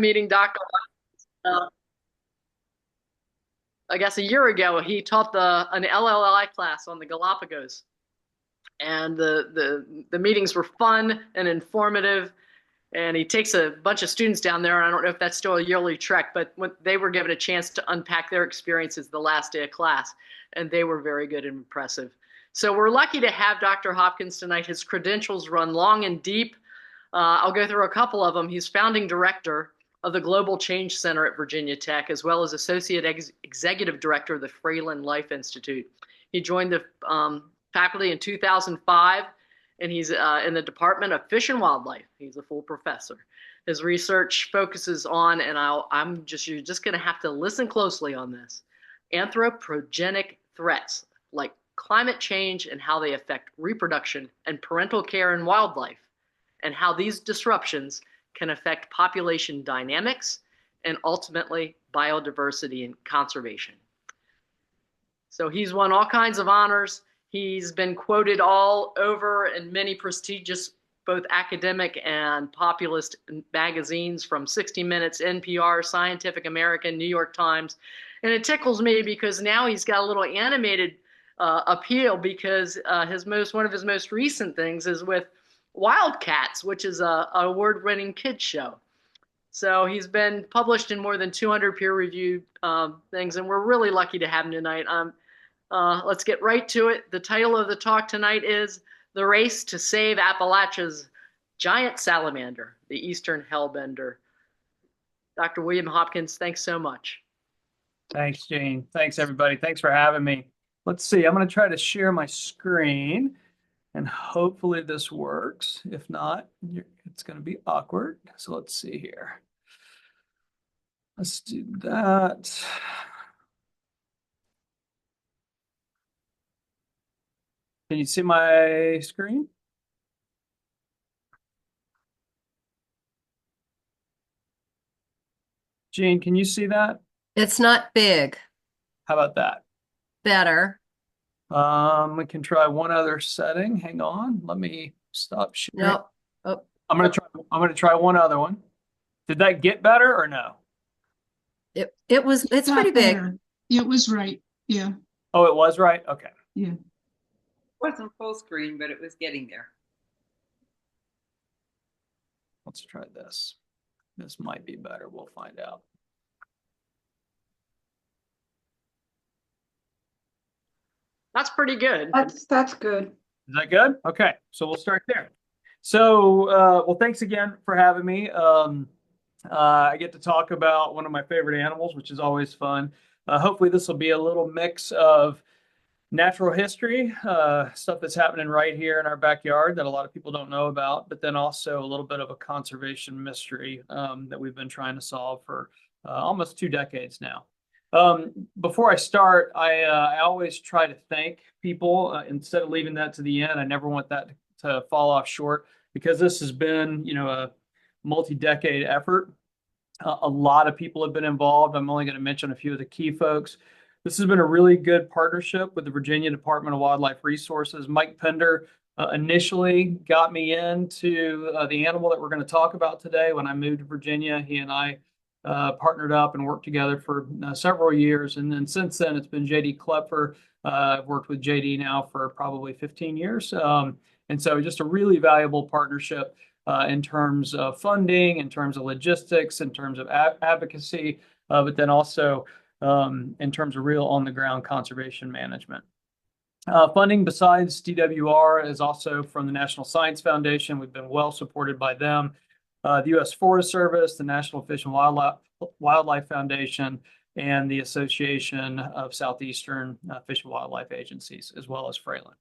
meeting Dr. I guess a year ago. He taught an LLI class on the Galapagos, and the meetings were fun and informative. And he takes a bunch of students down there, and I don't know if that's still a yearly trek, but when they were given a chance to unpack their experiences the last day of class, and they were very good and impressive. So we're lucky to have Dr. Hopkins tonight. His credentials run long and deep. I'll go through a couple of them. He's founding director of the Global Change Center at Virginia Tech, as well as associate executive director of the Fralin Life Institute. He joined the faculty in 2005, and he's in the Department of Fish and Wildlife. He's a full professor. His research focuses on, and you're just going to have to listen closely on this, anthropogenic threats like climate change and how they affect reproduction and parental care in wildlife, and how these disruptions can affect population dynamics and ultimately biodiversity and conservation. So he's won all kinds of honors. He's been quoted all over in many prestigious, both academic and populist magazines, from 60 Minutes, NPR, Scientific American, New York Times. And it tickles me because now he's got a little animated appeal, because one of his most recent things is with Wildcats, which is a award-winning kids show. So he's been published in more than 200 peer-reviewed things, and we're really lucky to have him tonight. Let's get right to it. The title of the talk tonight is The Race to Save Appalachia's Giant Salamander, the Eastern Hellbender. Dr. William Hopkins, thanks so much. Thanks, Gene. Thanks, everybody. Thanks for having me. Let's see. I'm going to try to share my screen, and hopefully this works. If not, it's going to be awkward. So let's see here. Let's do that. Can you see my screen? Gene, can you see that? It's not big. How about that? Better. We can try one other setting. Hang on. Let me stop sharing. No. Oh. I'm gonna try one other one. Did that get better or no? It's pretty big. It was right. Yeah. Oh, it was right? Okay. Yeah. It wasn't full screen, but it was getting there. Let's try this. This might be better. We'll find out. That's pretty good. That's good. Is that good? Okay, so we'll start there. So, well, thanks again for having me. I get to talk about one of my favorite animals, which is always fun. Hopefully this will be a little mix of natural history, stuff that's happening right here in our backyard that a lot of people don't know about, but then also a little bit of a conservation mystery that we've been trying to solve for almost 2 decades now. Before I start, I always try to thank people instead of leaving that to the end. I never want that to fall off short, because this has been, a multi-decade effort. A lot of people have been involved. I'm only going to mention a few of the key folks. This has been a really good partnership with the Virginia Department of Wildlife Resources. Mike Pender initially got me into the animal that we're going to talk about today. When I moved to Virginia, he and I partnered up and worked together for several years. And then since then, it's been JD Klepfer. I've worked with JD now for probably 15 years. And so just a really valuable partnership in terms of funding, in terms of logistics, in terms of advocacy, but then also in terms of real on-the-ground conservation management. Funding besides DWR is also from the National Science Foundation. We've been well supported by them. The U.S. Forest Service, the National Fish and Wildlife Foundation, and the Association of Southeastern Fish and Wildlife Agencies, as well as Fralin.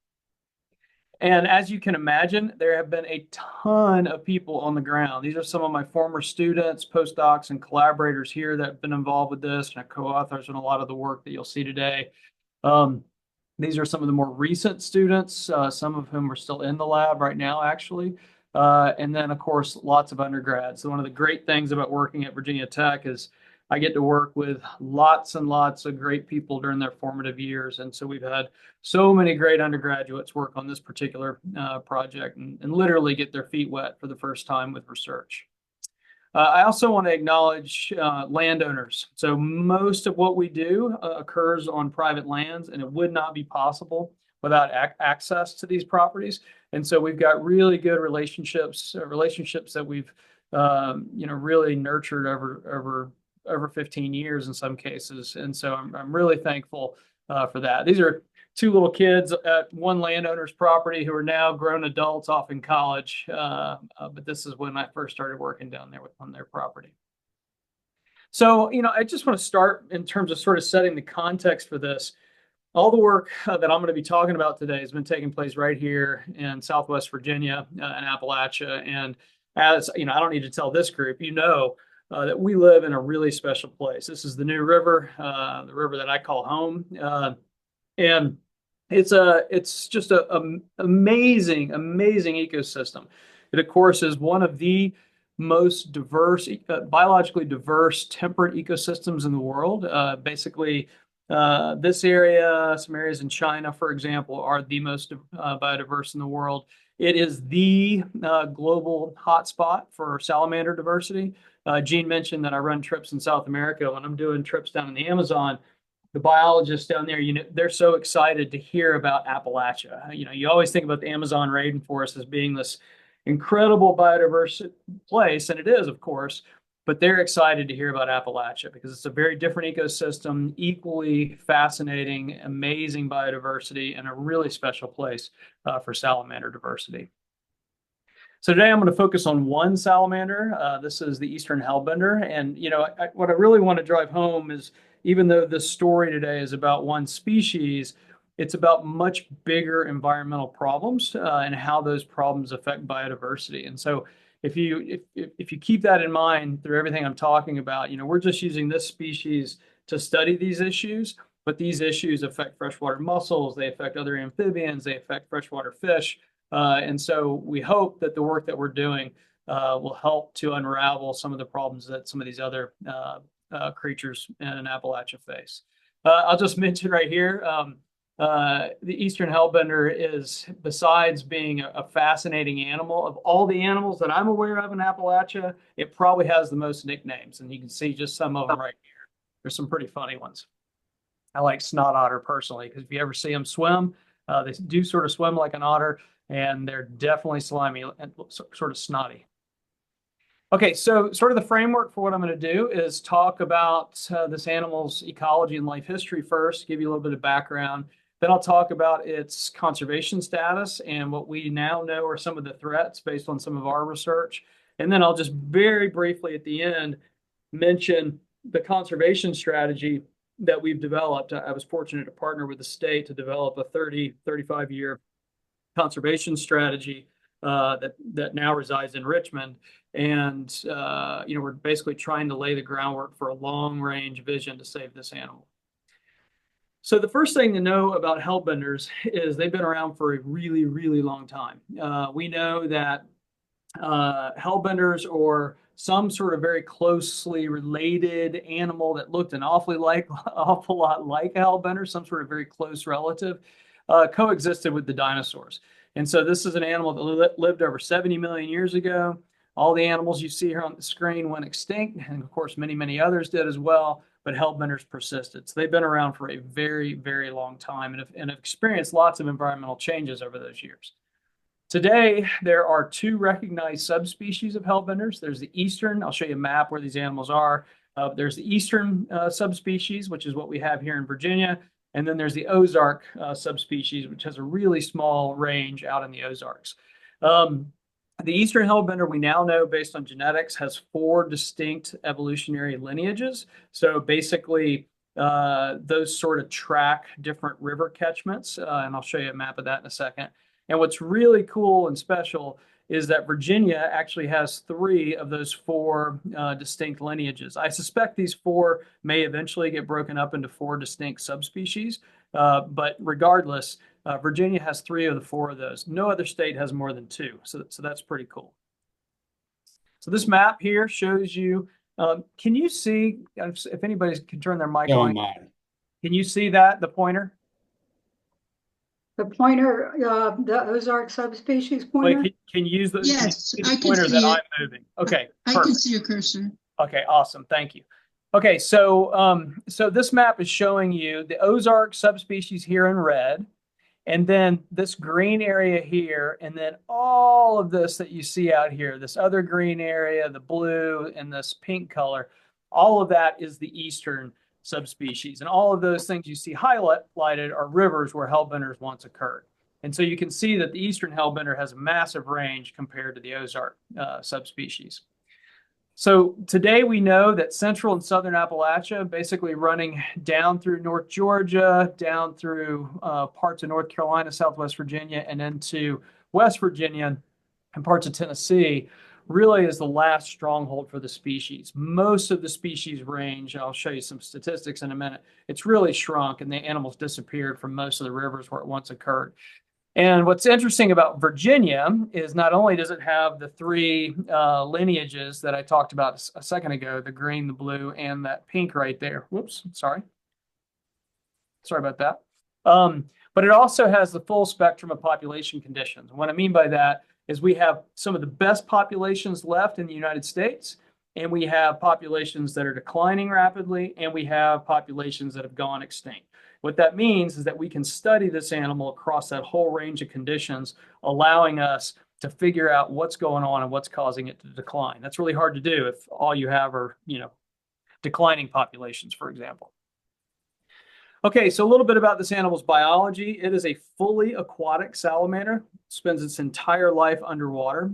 And as you can imagine, there have been a ton of people on the ground. These are some of my former students, postdocs, and collaborators here that have been involved with this, and co-authors in a lot of the work that you'll see today. These are some of the more recent students, some of whom are still in the lab right now, actually. And then, of course, lots of undergrads. So one of the great things about working at Virginia Tech is I get to work with lots and lots of great people during their formative years. And so we've had so many great undergraduates work on this particular project and literally get their feet wet for the first time with research. I also want to acknowledge landowners. So most of what we do occurs on private lands, and it would not be possible without access to these properties. And so we've got really good relationships that we've really nurtured over 15 years in some cases. And so I'm really thankful for that. These are two little kids at one landowner's property who are now grown adults off in college. But this is when I first started working down there on their property. So, I just want to start in terms of sort of setting the context for this. All the work that I'm going to be talking about today has been taking place right here in Southwest Virginia in Appalachia. And as I don't need to tell this group, that we live in a really special place. This is the New River, the river that I call home. And it's just an amazing ecosystem. It, of course, is one of the most diverse, biologically diverse temperate ecosystems in the world. Basically, this area, some areas in China, for example, are the most biodiverse in the world. It is the global hotspot for salamander diversity. Gene mentioned that I run trips in South America. When I'm doing trips down in the Amazon, the biologists down there, they're so excited to hear about Appalachia. You always think about the Amazon rainforest as being this incredible biodiverse place, and it is, of course, but they're excited to hear about Appalachia because it's a very different ecosystem, equally fascinating, amazing biodiversity, and a really special place for salamander diversity. So today I'm going to focus on one salamander. This is the Eastern Hellbender. And, what I really want to drive home is, even though this story today is about one species, it's about much bigger environmental problems and how those problems affect biodiversity. And so if you keep that in mind through everything I'm talking about, we're just using this species to study these issues, but these issues affect freshwater mussels, they affect other amphibians, they affect freshwater fish. And so we hope that the work that we're doing will help to unravel some of the problems that some of these other creatures in Appalachia face. I'll just mention right here, the Eastern Hellbender is, besides being a fascinating animal, of all the animals that I'm aware of in Appalachia, it probably has the most nicknames. And you can see just some of them right here. There's some pretty funny ones. I like snot otter personally, because if you ever see them swim, they do sort of swim like an otter, and they're definitely slimy and sort of snotty. Okay, so sort of the framework for what I'm going to do is talk about this animal's ecology and life history first, give you a little bit of background. Then I'll talk about its conservation status and what we now know are some of the threats based on some of our research. And then I'll just very briefly at the end mention the conservation strategy that we've developed. I was fortunate to partner with the state to develop a 35-year conservation strategy that now resides in Richmond. And, we're basically trying to lay the groundwork for a long-range vision to save this animal. So the first thing to know about hellbenders is they've been around for a really, really long time. We know that hellbenders, or some sort of very closely related animal that looked an awful lot like a hellbender, some sort of very close relative, coexisted with the dinosaurs. And so this is an animal that lived over 70 million years ago. All the animals you see here on the screen went extinct, and of course, many, many others did as well, but hellbenders persisted. So they've been around for a very, very long time and have experienced lots of environmental changes over those years. Today, there are two recognized subspecies of hellbenders. There's the eastern, I'll show you a map where these animals are. There's the eastern subspecies, which is what we have here in Virginia. And then there's the Ozark subspecies, which has a really small range out in the Ozarks. The Eastern Hellbender, we now know based on genetics, has 4 distinct evolutionary lineages. So basically, those sort of track different river catchments. And I'll show you a map of that in a second. And what's really cool and special is that Virginia actually has 3 of those 4 distinct lineages. I suspect these 4 may eventually get broken up into 4 distinct subspecies, but regardless, Virginia has 3 of the 4 of those. No other state has more than 2, so that's pretty cool. So this map here shows you, can you see, if anybody can turn their mic on, can you see that, the pointer? The pointer, the Ozark subspecies Wait, pointer? can you use the, Yes, can you I use the can pointer see that it. I'm moving? Okay, I can perfect. see a cursor. Okay, awesome. Thank you. Okay, so this map is showing you the Ozark subspecies here in red, and then this green area here, and then all of this that you see out here, this other green area, the blue, and this pink color, all of that is the eastern subspecies. And all of those things you see highlighted are rivers where hellbenders once occurred. And so you can see that the eastern hellbender has a massive range compared to the Ozark subspecies. So today we know that central and southern Appalachia, basically running down through North Georgia, down through parts of North Carolina, Southwest Virginia, and into West Virginia and parts of Tennessee, really is the last stronghold for the species. Most of the species range, I'll show you some statistics in a minute, it's really shrunk and the animals disappeared from most of the rivers where it once occurred. And what's interesting about Virginia is not only does it have the three lineages that I talked about a second ago, the green, the blue, and that pink right there. Whoops, sorry. Sorry about that. But it also has the full spectrum of population conditions. And what I mean by that is we have some of the best populations left in the United States, and we have populations that are declining rapidly, and we have populations that have gone extinct. What that means is that we can study this animal across that whole range of conditions, allowing us to figure out what's going on and what's causing it to decline. That's really hard to do if all you have are, declining populations, for example. Okay, so a little bit about this animal's biology. It is a fully aquatic salamander, spends its entire life underwater.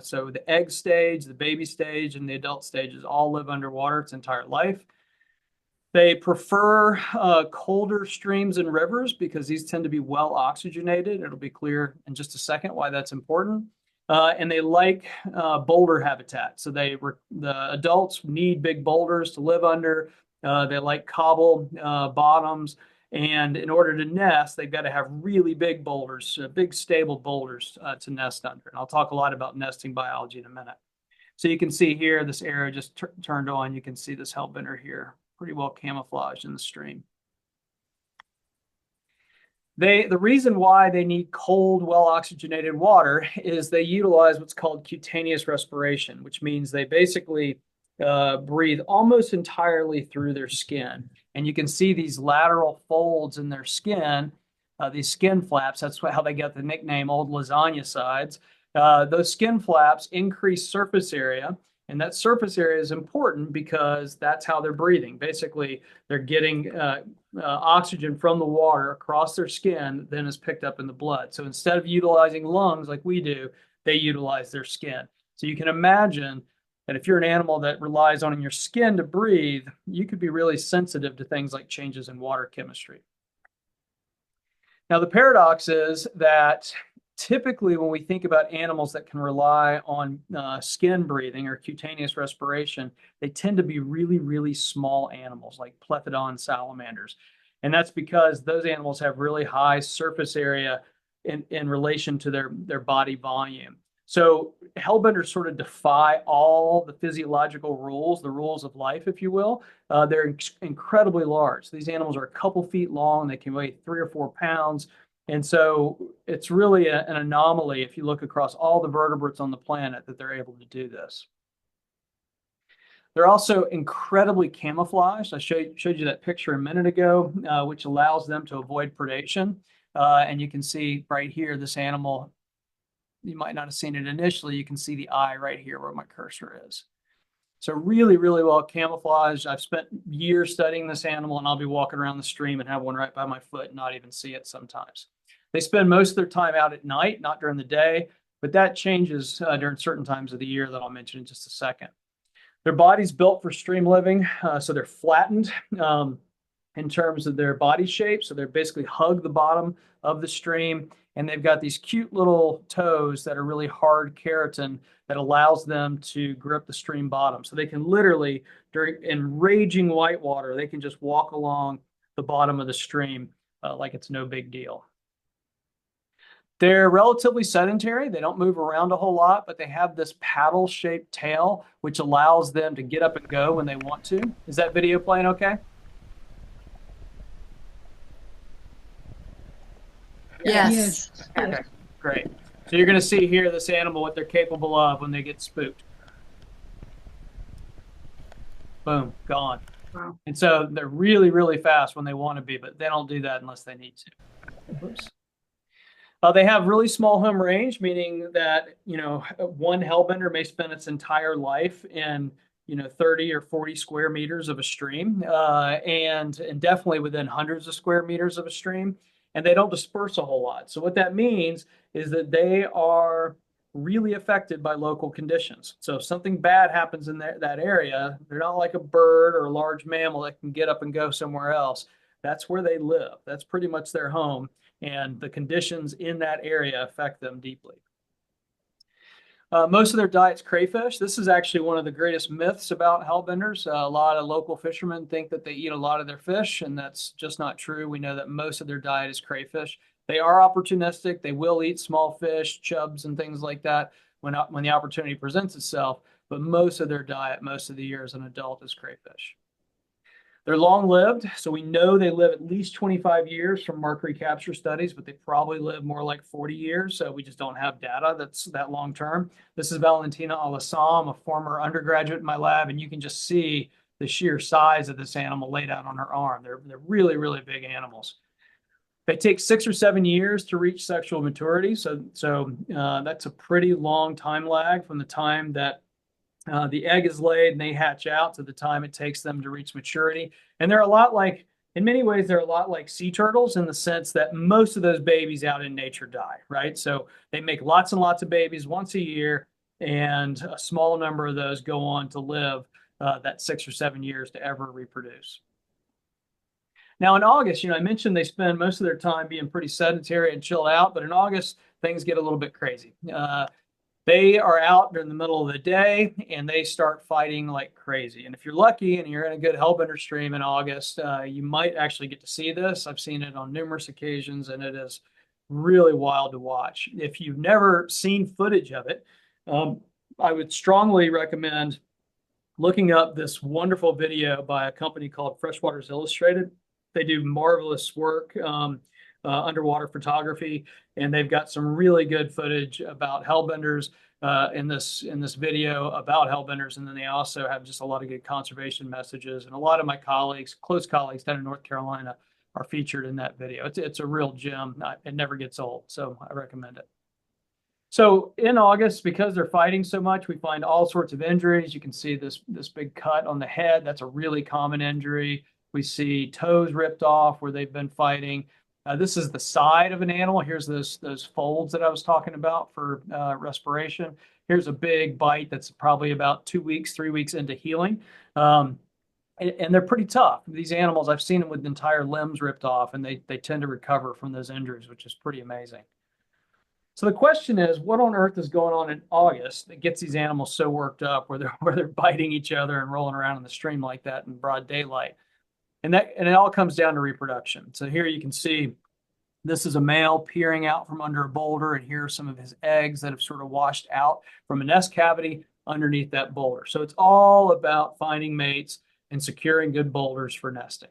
So the egg stage, the baby stage, and the adult stages all live underwater its entire life. They prefer colder streams and rivers because these tend to be well oxygenated. It'll be clear in just a second why that's important. And they like boulder habitat. So the adults need big boulders to live under. They like cobble bottoms. And in order to nest, they've got to have really big boulders, big stable boulders to nest under. And I'll talk a lot about nesting biology in a minute. So you can see here, this arrow just turned on. You can see this hellbender here, pretty well camouflaged in the stream. The reason why they need cold, well-oxygenated water is they utilize what's called cutaneous respiration, which means they basically breathe almost entirely through their skin. And you can see these lateral folds in their skin, these skin flaps. That's how they get the nickname old lasagna sides. Those skin flaps increase surface area. And that surface area is important because that's how they're breathing. Basically, they're getting oxygen from the water across their skin, then is picked up in the blood. So instead of utilizing lungs like we do, they utilize their skin. So you can imagine that if you're an animal that relies on your skin to breathe, you could be really sensitive to things like changes in water chemistry. Now, the paradox is that typically, when we think about animals that can rely on skin breathing or cutaneous respiration, they tend to be really, really small animals like plethodon salamanders. And that's because those animals have really high surface area in relation to their body volume. So hellbenders sort of defy all the physiological rules, the rules of life, if you will. They're incredibly large. These animals are a couple feet long. They can weigh 3 or 4 pounds. And so it's really an anomaly if you look across all the vertebrates on the planet that they're able to do this. They're also incredibly camouflaged. I showed you that picture a minute ago, which allows them to avoid predation. And you can see right here, this animal, you might not have seen it initially. You can see the eye right here where my cursor is. So really, really well camouflaged. I've spent years studying this animal, and I'll be walking around the stream and have one right by my foot and not even see it sometimes. They spend most of their time out at night, not during the day, but that changes during certain times of the year that I'll mention in just a second. Their body's built for stream living, so they're flattened in terms of their body shape. So they're basically hug the bottom of the stream, and they've got these cute little toes that are really hard keratin that allows them to grip the stream bottom. So they can literally, in raging whitewater, they can just walk along the bottom of the stream like it's no big deal. They're relatively sedentary. They don't move around a whole lot, but they have this paddle-shaped tail, which allows them to get up and go when they want to. Is that video playing okay? Yes. Yes. Okay, great. So you're going to see here this animal, what they're capable of when they get spooked. Boom, gone. Wow. And so they're really, really fast when they want to be, but they don't do that unless they need to. Oops. They have really small home range, meaning that, one hellbender may spend its entire life in, 30 or 40 square meters of a stream, and definitely within hundreds of square meters of a stream. And they don't disperse a whole lot. So what that means is that they are really affected by local conditions. So if something bad happens in that area, they're not like a bird or a large mammal that can get up and go somewhere else. That's where they live. That's pretty much their home. And the conditions in that area affect them deeply. Most of their diet's crayfish. This is actually one of the greatest myths about hellbenders. A lot of local fishermen think that they eat a lot of their fish, and that's just not true. We know that most of their diet is crayfish. They are opportunistic. They will eat small fish, chubs, and things like that when the opportunity presents itself. But most of their diet, most of the year as an adult, is crayfish. They're long-lived, so we know they live at least 25 years from mark recapture studies, but they probably live more like 40 years, so we just don't have data that's that long-term. This is Valentina Alassam, a former undergraduate in my lab, and you can just see the sheer size of this animal laid out on her arm. They're really, really big animals. They take 6 or 7 years to reach sexual maturity, so that's a pretty long time lag from the time that the egg is laid and they hatch out to the time it takes them to reach maturity. And they're a lot like, in many ways, they're a lot like sea turtles in the sense that most of those babies out in nature die, right? So they make lots and lots of babies once a year, and a small number of those go on to live that 6 or 7 years to ever reproduce. Now in August, I mentioned they spend most of their time being pretty sedentary and chilled out, but in August, things get a little bit crazy. They are out during the middle of the day and they start fighting like crazy. And if you're lucky and you're in a good hellbender stream in August, you might actually get to see this. I've seen it on numerous occasions and it is really wild to watch. If you've never seen footage of it, I would strongly recommend looking up this wonderful video by a company called Freshwaters Illustrated. They do marvelous work, underwater photography, and they've got some really good footage about hellbenders in this video about hellbenders. And then they also have just a lot of good conservation messages. And a lot of my colleagues, close colleagues down in North Carolina, are featured in that video. It's a real gem. It never gets old, so I recommend it. So in August, because they're fighting so much, we find all sorts of injuries. You can see this big cut on the head. That's a really common injury. We see toes ripped off where they've been fighting. This is the side of an animal. Here's those folds that I was talking about for respiration. Here's a big bite that's probably about 2 weeks, 3 weeks into healing. And they're pretty tough. These animals, I've seen them with entire limbs ripped off, and they tend to recover from those injuries, which is pretty amazing. So the question is, what on earth is going on in August that gets these animals so worked up where they're biting each other and rolling around in the stream like that in broad daylight? And it all comes down to reproduction. So here you can see this is a male peering out from under a boulder, and here are some of his eggs that have sort of washed out from a nest cavity underneath that boulder. So it's all about finding mates and securing good boulders for nesting.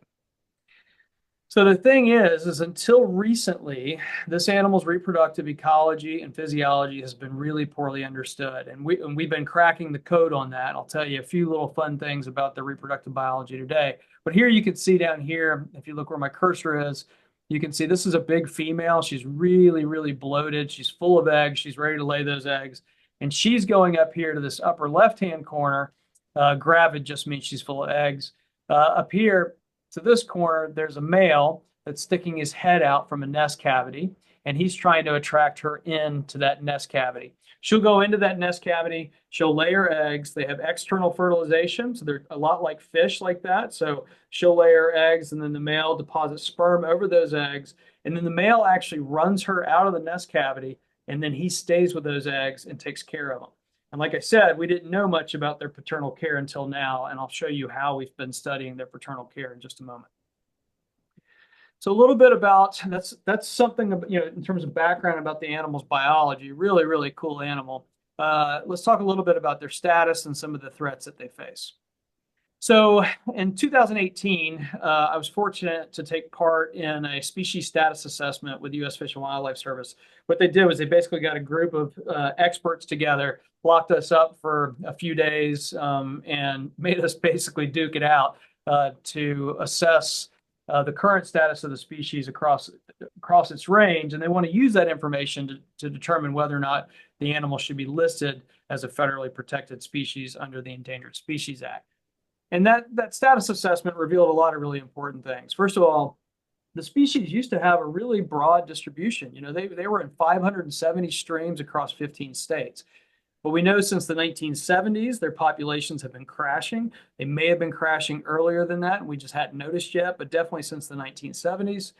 So the thing is until recently, this animal's reproductive ecology and physiology has been really poorly understood. And we've been cracking the code on that. I'll tell you a few little fun things about the reproductive biology today. But here you can see down here, if you look where my cursor is, you can see this is a big female. She's really, really bloated. She's full of eggs. She's ready to lay those eggs. And she's going up here to this upper left-hand corner. Gravid just means she's full of eggs. Up here, to this corner, there's a male that's sticking his head out from a nest cavity, and he's trying to attract her into that nest cavity. She'll go into that nest cavity. She'll lay her eggs. They have external fertilization, so they're a lot like fish like that. So she'll lay her eggs, and then the male deposits sperm over those eggs, and then the male actually runs her out of the nest cavity, and then he stays with those eggs and takes care of them. And like I said, we didn't know much about their paternal care until now, and I'll show you how we've been studying their paternal care in just a moment. So a little bit about, that's something, in terms of background about the animal's biology, really, really cool animal. Let's talk a little bit about their status and some of the threats that they face. So in 2018, I was fortunate to take part in a species status assessment with the U.S. Fish and Wildlife Service. What they did was they basically got a group of experts together, locked us up for a few days, and made us basically duke it out to assess the current status of the species across its range. And they want to use that information to determine whether or not the animal should be listed as a federally protected species under the Endangered Species Act. And that status assessment revealed a lot of really important things. First of all, the species used to have a really broad distribution. You know, they were in 570 streams across 15 states. But we know since the 1970s, their populations have been crashing. They may have been crashing earlier than that, and we just hadn't noticed yet, but definitely since the 1970s.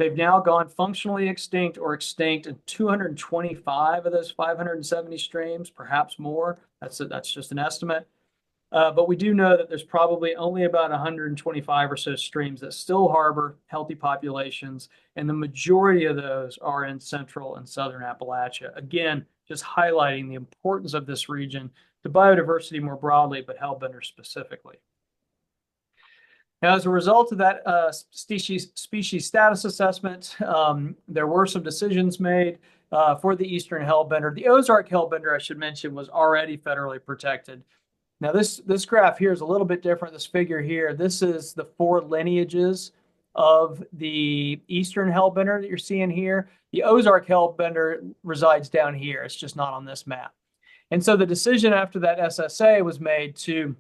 They've now gone functionally extinct or extinct in 225 of those 570 streams, perhaps more. That's just an estimate. But we do know that there's probably only about 125 or so streams that still harbor healthy populations, and the majority of those are in central and southern Appalachia. Again, just highlighting the importance of this region to biodiversity more broadly, but hellbender specifically. Now, as a result of that species status assessment, there were some decisions made for the Eastern Hellbender. The Ozark Hellbender, I should mention, was already federally protected. Now, this graph here is a little bit different. This figure here, this is the 4 lineages of the Eastern Hellbender that you're seeing here. The Ozark Hellbender resides down here. It's just not on this map. And so the decision after that SSA was made to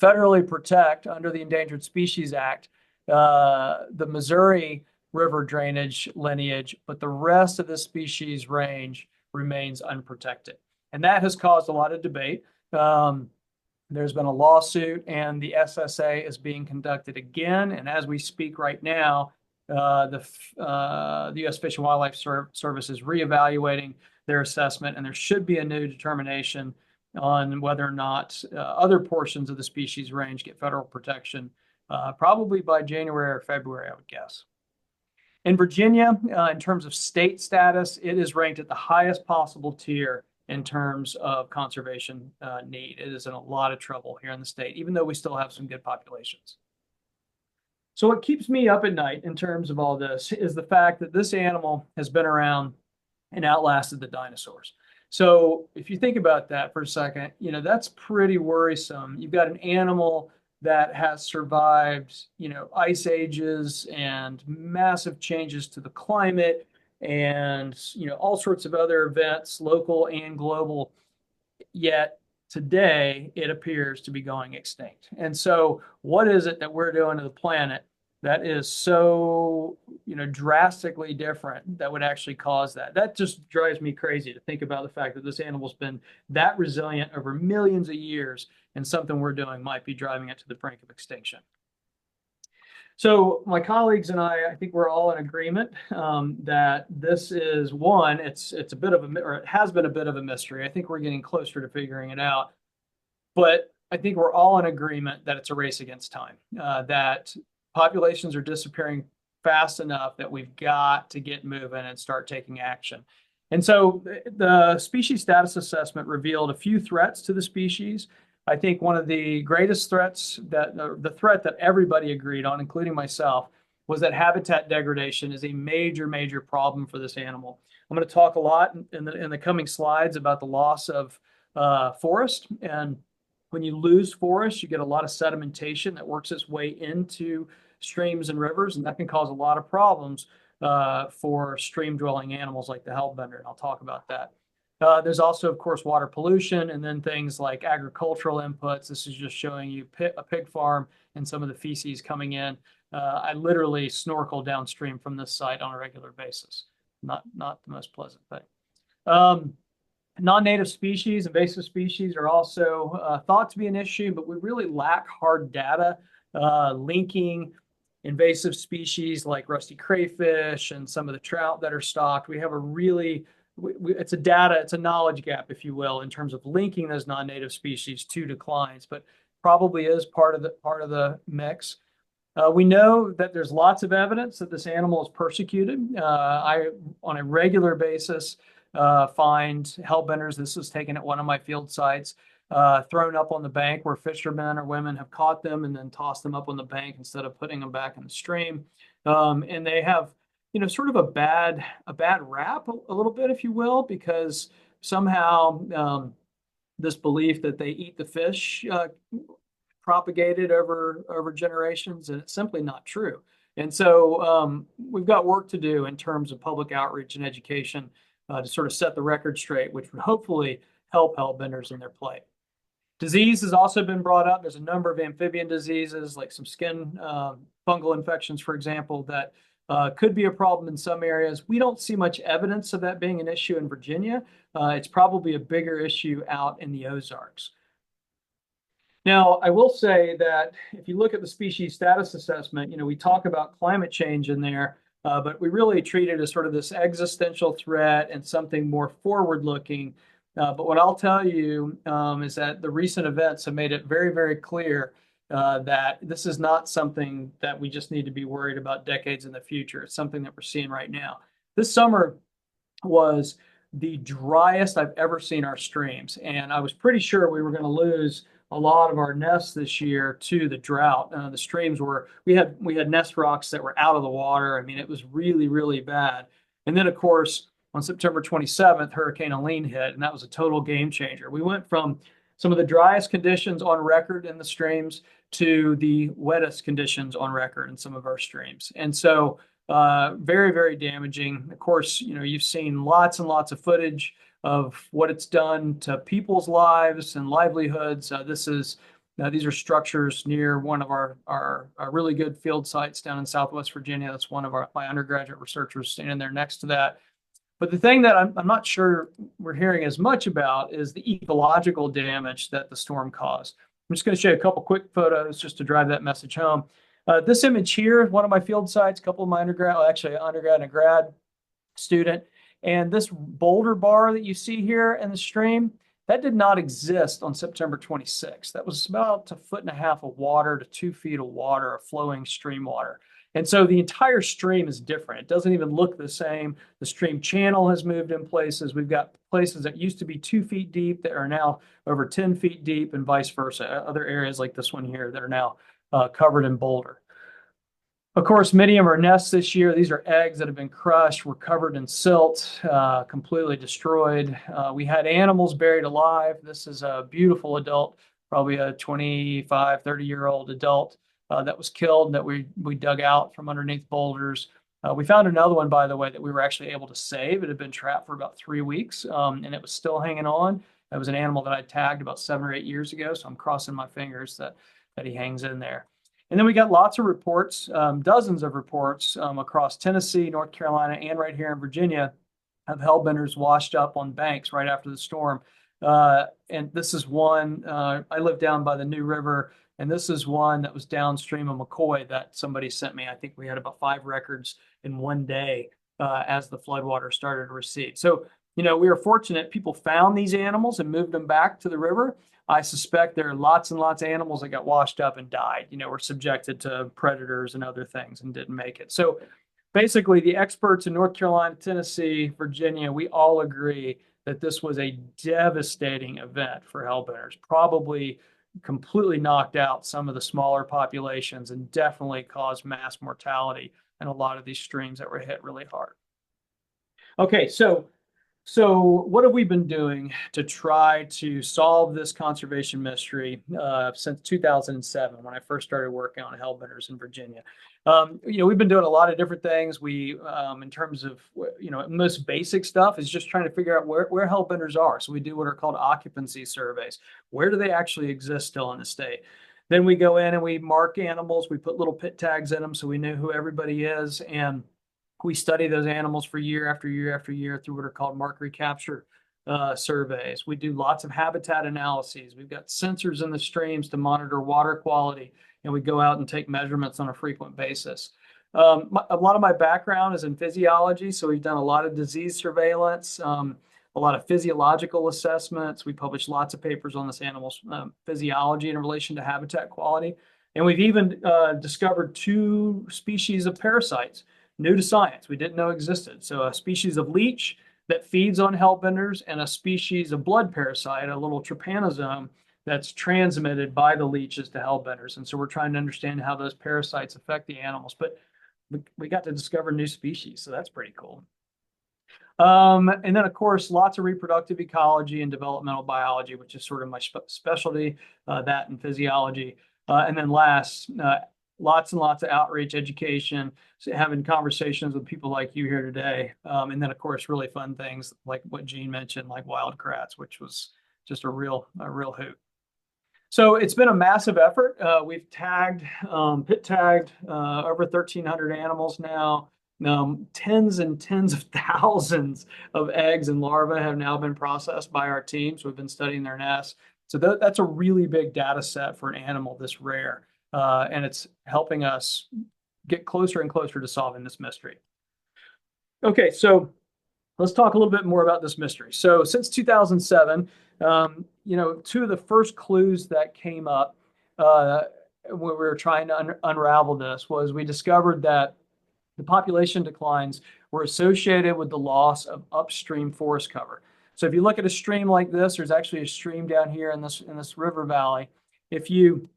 federally protect under the Endangered Species Act the Missouri River drainage lineage, but the rest of the species range remains unprotected. And that has caused a lot of debate. There's been a lawsuit, and the SSA is being conducted again. And as we speak right now, the U.S. Fish and Wildlife Service is reevaluating their assessment, and there should be a new determination on whether or not other portions of the species range get federal protection, probably by January or February, I would guess. In Virginia, in terms of state status, it is ranked at the highest possible tier in terms of conservation need. It is in a lot of trouble here in the state, even though we still have some good populations. So what keeps me up at night in terms of all this is the fact that this animal has been around and outlasted the dinosaurs. So if you think about that for a second, you know, that's pretty worrisome. You've got an animal that has survived, you know, ice ages and massive changes to the climate and, you know, all sorts of other events, local and global, yet today it appears to be going extinct. And so what is it that we're doing to the planet that is so, you know, drastically different that would actually cause that? That just drives me crazy to think about the fact that this animal's been that resilient over millions of years, and something we're doing might be driving it to the brink of extinction. So my colleagues and I think we're all in agreement that this is one, it's a bit of a, or it has been a bit of a mystery. I think we're getting closer to figuring it out, but I think we're all in agreement that it's a race against time, that populations are disappearing fast enough that we've got to get moving and start taking action. And so the species status assessment revealed a few threats to the species. I think one of the greatest threats, that the threat that everybody agreed on, including myself, was that habitat degradation is a major, major problem for this animal. I'm going to talk a lot in the coming slides about the loss of forest. And when you lose forest, you get a lot of sedimentation that works its way into streams and rivers, and that can cause a lot of problems for stream-dwelling animals like the hellbender, and I'll talk about that. There's also, of course, water pollution, and then things like agricultural inputs. This is just showing you a pig farm and some of the feces coming in. I literally snorkel downstream from this site on a regular basis. Not the most pleasant thing. Non-native species, invasive species are also thought to be an issue, but we really lack hard data linking invasive species like rusty crayfish and some of the trout that are stocked. We have a really it's a knowledge gap, if you will, in terms of linking those non-native species to declines, but probably is part of the mix. We know that there's lots of evidence that this animal is persecuted. I, on a regular basis, find hellbenders. This was taken at one of my field sites. thrown up on the bank where fishermen or women have caught them and then tossed them up on the bank instead of putting them back in the stream. And they have, sort of a bad rap a little bit, if you will, because somehow this belief that they eat the fish propagated over generations, and it's simply not true. And so we've got work to do in terms of public outreach and education to sort of set the record straight, which would hopefully help hellbenders in their plight. Disease has also been brought up. There's a number of amphibian diseases, like some skin fungal infections, for example, that could be a problem in some areas. We don't see much evidence of that being an issue in Virginia. It's probably a bigger issue out in the Ozarks. Now, I will say that if you look at the species status assessment, we talk about climate change in there, but we really treat it as sort of this existential threat and something more forward-looking. But what I'll tell you is that the recent events have made it very, very clear that this is not something that we just need to be worried about decades in the future. It's something that we're seeing right now. This summer was the driest I've ever seen our streams, and I was pretty sure we were going to lose a lot of our nests this year to the drought. The streams we had nest rocks that were out of the water. I mean, it was really, really bad. And then, of course, on September 27th, Hurricane Helene hit, and that was a total game changer. We went from some of the driest conditions on record in the streams to the wettest conditions on record in some of our streams. And so very, very damaging. Of course, you've seen lots and lots of footage of what it's done to people's lives and livelihoods. These are structures near one of our really good field sites down in Southwest Virginia. That's one of my undergraduate researchers standing there next to that. But the thing that I'm not sure we're hearing as much about is the ecological damage that the storm caused. I'm just going to show you a couple quick photos just to drive that message home. This image here, one of my field sites, a couple of my undergrad and a grad student. And this boulder bar that you see here in the stream, that did not exist on September 26th. That was about 1.5 feet of water to 2 feet of water, of flowing stream water. And so the entire stream is different. It doesn't even look the same. The stream channel has moved in places. We've got places that used to be 2 feet deep that are now over 10 feet deep, and vice versa. Other areas like this one here that are now covered in boulder. Of course, many of our nests this year, these are eggs that have been crushed, were covered in silt, completely destroyed. We had animals buried alive. This is a beautiful adult, probably a 25, 30-year-old adult that was killed, that we dug out from underneath boulders. We found another one, by the way, that we were actually able to save. It had been trapped for about 3 weeks, and it was still hanging on. It was an animal that I tagged about 7 or 8 years ago, so I'm crossing my fingers that he hangs in there. And then we got lots of reports, dozens of reports across Tennessee, North Carolina, and right here in Virginia of hellbenders washed up on banks right after the storm. And this is one, I live down by the New River, and this is one that was downstream of McCoy that somebody sent me. I think we had about 5 records in one day as the floodwater started to recede. So, we were fortunate. People found these animals and moved them back to the river. I suspect there are lots and lots of animals that got washed up and died, were subjected to predators and other things and didn't make it. So basically, the experts in North Carolina, Tennessee, Virginia, we all agree that this was a devastating event for hellbenders, probably completely knocked out some of the smaller populations and definitely caused mass mortality in a lot of these streams that were hit really hard. Okay, so what have we been doing to try to solve this conservation mystery since 2007, when I first started working on hellbenders in Virginia? We've been doing a lot of different things. We, in terms of, most basic stuff is just trying to figure out where hellbenders are. So we do what are called occupancy surveys. Where do they actually exist still in the state? Then we go in and we mark animals. We put little pit tags in them so we know who everybody is. And we study those animals for year after year after year through what are called mark recapture surveys. We do lots of habitat analyses. We've got sensors in the streams to monitor water quality, and we go out and take measurements on a frequent basis. A lot of my background is in physiology, so we've done a lot of disease surveillance, a lot of physiological assessments. We publish lots of papers on this animal's physiology in relation to habitat quality. And we've even discovered 2 species of parasites new to science we didn't know existed. So a species of leech that feeds on hellbenders and a species of blood parasite, a little trypanosome, that's transmitted by the leeches to hellbenders. And so we're trying to understand how those parasites affect the animals. But we got to discover new species, so that's pretty cool. And then, of course, lots of reproductive ecology and developmental biology, which is sort of my specialty, that and physiology. And then last, lots and lots of outreach, education, so having conversations with people like you here today. And then, of course, really fun things like what Gene mentioned, like wild crats, which was just a real hoot. So it's been a massive effort. We've pit tagged over 1,300 animals now. Tens and tens of thousands of eggs and larvae have now been processed by our teams. We've been studying their nests. So that's a really big data set for an animal this rare. And it's helping us get closer and closer to solving this mystery. Okay, so let's talk a little bit more about this mystery. So since 2007, two of the first clues that came up when we were trying to unravel this was we discovered that the population declines were associated with the loss of upstream forest cover. So if you look at a stream like this, there's actually a stream down here in this river valley. If you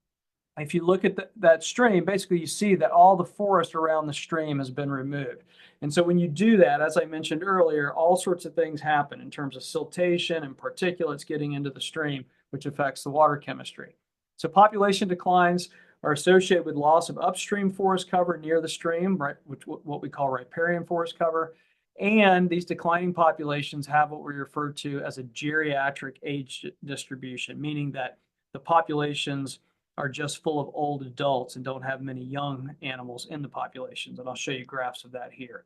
look at that stream, basically you see that all the forest around the stream has been removed. And so when you do that, as I mentioned earlier, all sorts of things happen in terms of siltation and particulates getting into the stream, which affects the water chemistry. So population declines are associated with loss of upstream forest cover near the stream, right, what we call riparian forest cover. And these declining populations have what we refer to as a geriatric age distribution, meaning that the populations are just full of old adults and don't have many young animals in the populations. And I'll show you graphs of that here.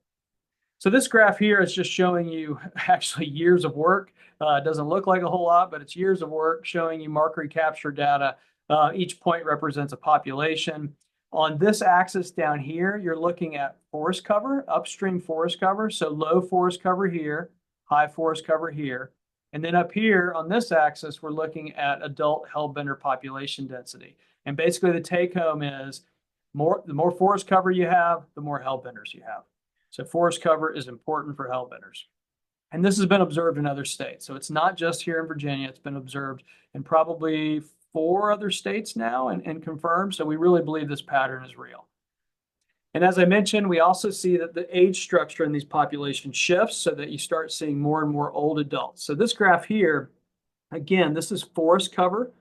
So this graph here is just showing you actually years of work. It doesn't look like a whole lot, but it's years of work showing you mark recapture data. Each point represents a population. On this axis down here, you're looking at forest cover, upstream forest cover. So low forest cover here, high forest cover here. And then up here on this axis, we're looking at adult hellbender population density. And basically the take home is the more forest cover you have, the more hellbenders you have. So forest cover is important for hellbenders. And this has been observed in other states. So it's not just here in Virginia, it's been observed in probably 4 other states now and confirmed. So we really believe this pattern is real. And as I mentioned, we also see that the age structure in these populations shifts so that you start seeing more and more old adults. So this graph here, again, this is forest cover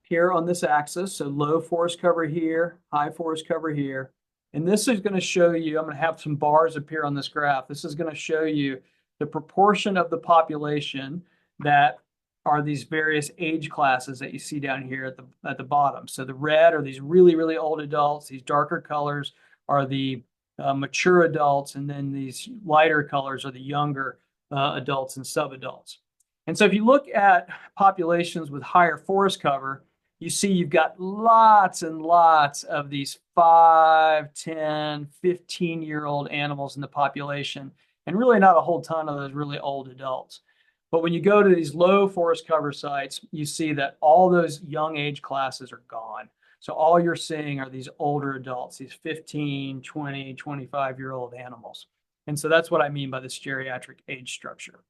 here on this axis. So low forest cover here, high forest cover here. And this is going to show you, I'm going to have some bars appear on this graph. This is going to show you the proportion of the population that are these various age classes that you see down here at the bottom. So the red are these really, really old adults. These darker colors are the mature adults, and then these lighter colors are the younger adults and subadults. And so if you look at populations with higher forest cover, you see you've got lots and lots of these 5, 10, 15-year-old animals in the population, and really not a whole ton of those really old adults. But when you go to these low forest cover sites, you see that all those young age classes are gone. So all you're seeing are these older adults, these 15, 20, 25-year-old animals. And so that's what I mean by this geriatric age structure.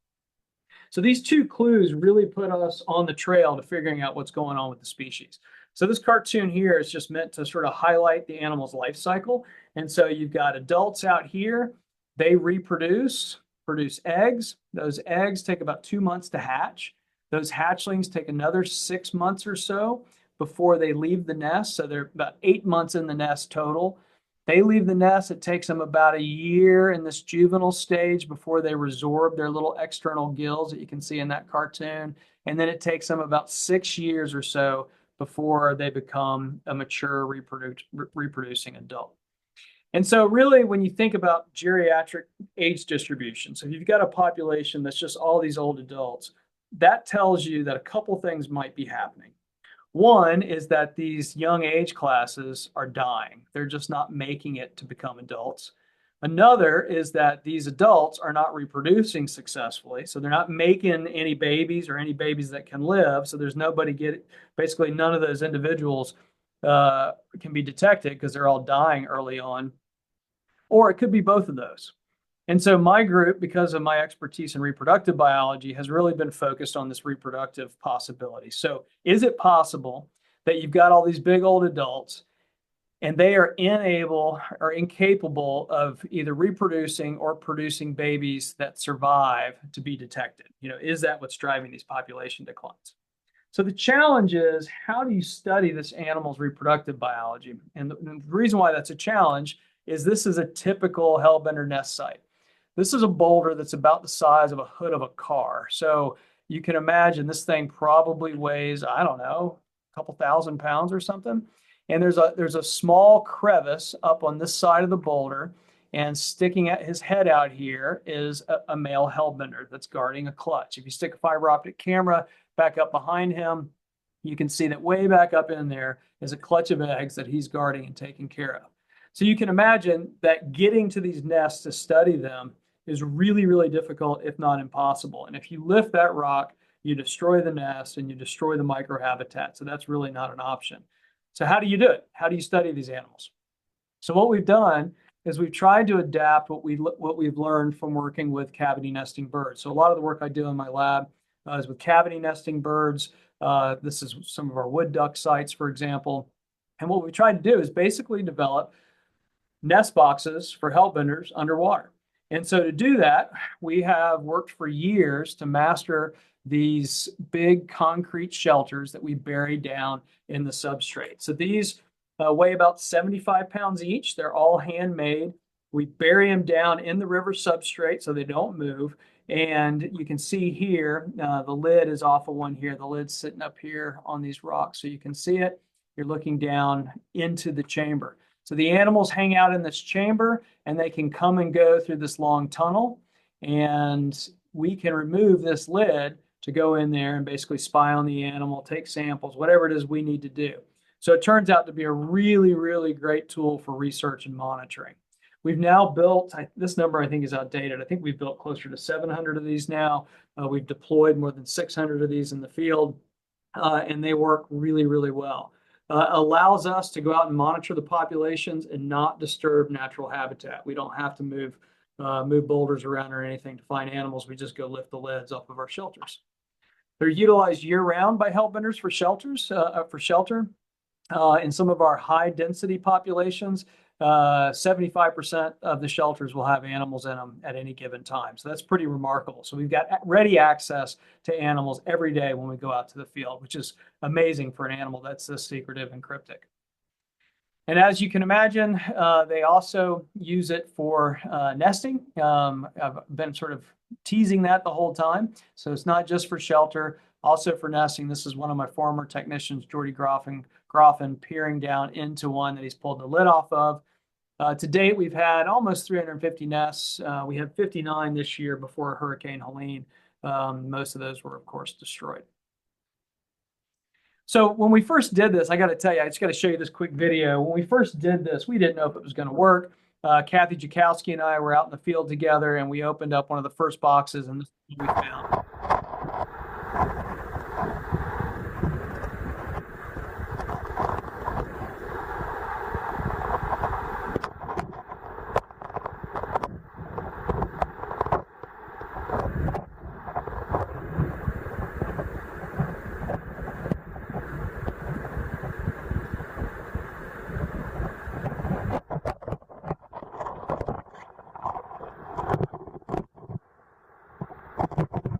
So these 2 clues really put us on the trail to figuring out what's going on with the species. So this cartoon here is just meant to sort of highlight the animal's life cycle. And so you've got adults out here, they produce eggs. Those eggs take about 2 months to hatch. Those hatchlings take another 6 months or so before they leave the nest. So they're about 8 months in the nest total. They leave the nest. It takes them about a year in this juvenile stage before they resorb their little external gills that you can see in that cartoon. And then it takes them about 6 years or so before they become a mature reproducing adult. And so really, when you think about geriatric age distribution, so if you've got a population that's just all these old adults, that tells you that a couple things might be happening. One is that these young age classes are dying. They're just not making it to become adults. Another is that these adults are not reproducing successfully. So they're not making any babies or any babies that can live. So there's basically none of those individuals can be detected because they're all dying early on. Or it could be both of those. And so my group, because of my expertise in reproductive biology, has really been focused on this reproductive possibility. So is it possible that you've got all these big old adults and they are unable or incapable of either reproducing or producing babies that survive to be detected? Is that what's driving these population declines? So the challenge is, how do you study this animal's reproductive biology? And the reason why that's a challenge is this is a typical hellbender nest site. This is a boulder that's about the size of a hood of a car. So you can imagine this thing probably weighs, I don't know, a couple thousand pounds or something. And there's a small crevice up on this side of the boulder, and sticking at his head out here is a male hellbender that's guarding a clutch. If you stick a fiber optic camera back up behind him, you can see that way back up in there is a clutch of eggs that he's guarding and taking care of. So you can imagine that getting to these nests to study them is really, really difficult, if not impossible. And if you lift that rock, you destroy the nest and you destroy the microhabitat. So that's really not an option. So how do you do it? How do you study these animals? So what we've done is we've tried to adapt what we've learned from working with cavity nesting birds. So a lot of the work I do in my lab is with cavity nesting birds. This is some of our wood duck sites, for example. And what we tried to do is basically develop nest boxes for hellbenders underwater. And so to do that, we have worked for years to master these big concrete shelters that we bury down in the substrate. So these weigh about 75 pounds each. They're all handmade. We bury them down in the river substrate so they don't move. And you can see here, the lid is off of one here. The lid's sitting up here on these rocks. So you can see it. You're looking down into the chamber. So the animals hang out in this chamber and they can come and go through this long tunnel. And we can remove this lid to go in there and basically spy on the animal, take samples, whatever it is we need to do. So it turns out to be a really, really great tool for research and monitoring. We've now built, this number I think is outdated. I think we've built closer to 700 of these now. We've deployed more than 600 of these in the field, and they work really, really well. Allows us to go out and monitor the populations and not disturb natural habitat. We don't have to move boulders around or anything to find animals. We just go lift the lids off of our shelters. They're utilized year-round by hellbenders for shelter. In some of our high-density populations, 75% of the shelters will have animals in them at any given time. So that's pretty remarkable. So we've got ready access to animals every day when we go out to the field, which is amazing for an animal that's this secretive and cryptic. And as you can imagine, they also use it for nesting. I've been sort of teasing that the whole time. So it's not just for shelter, also for nesting. This is one of my former technicians, Jordy Groffin, peering down into one that he's pulled the lid off of. To date, we've had almost 350 nests. We had 59 this year before Hurricane Helene. Most of those were, of course, destroyed. So when we first did this, I got to tell you, I just got to show you this quick video. When we first did this, we didn't know if it was going to work. Kathy Jakowski and I were out in the field together, and we opened up one of the first boxes, and this is what we found.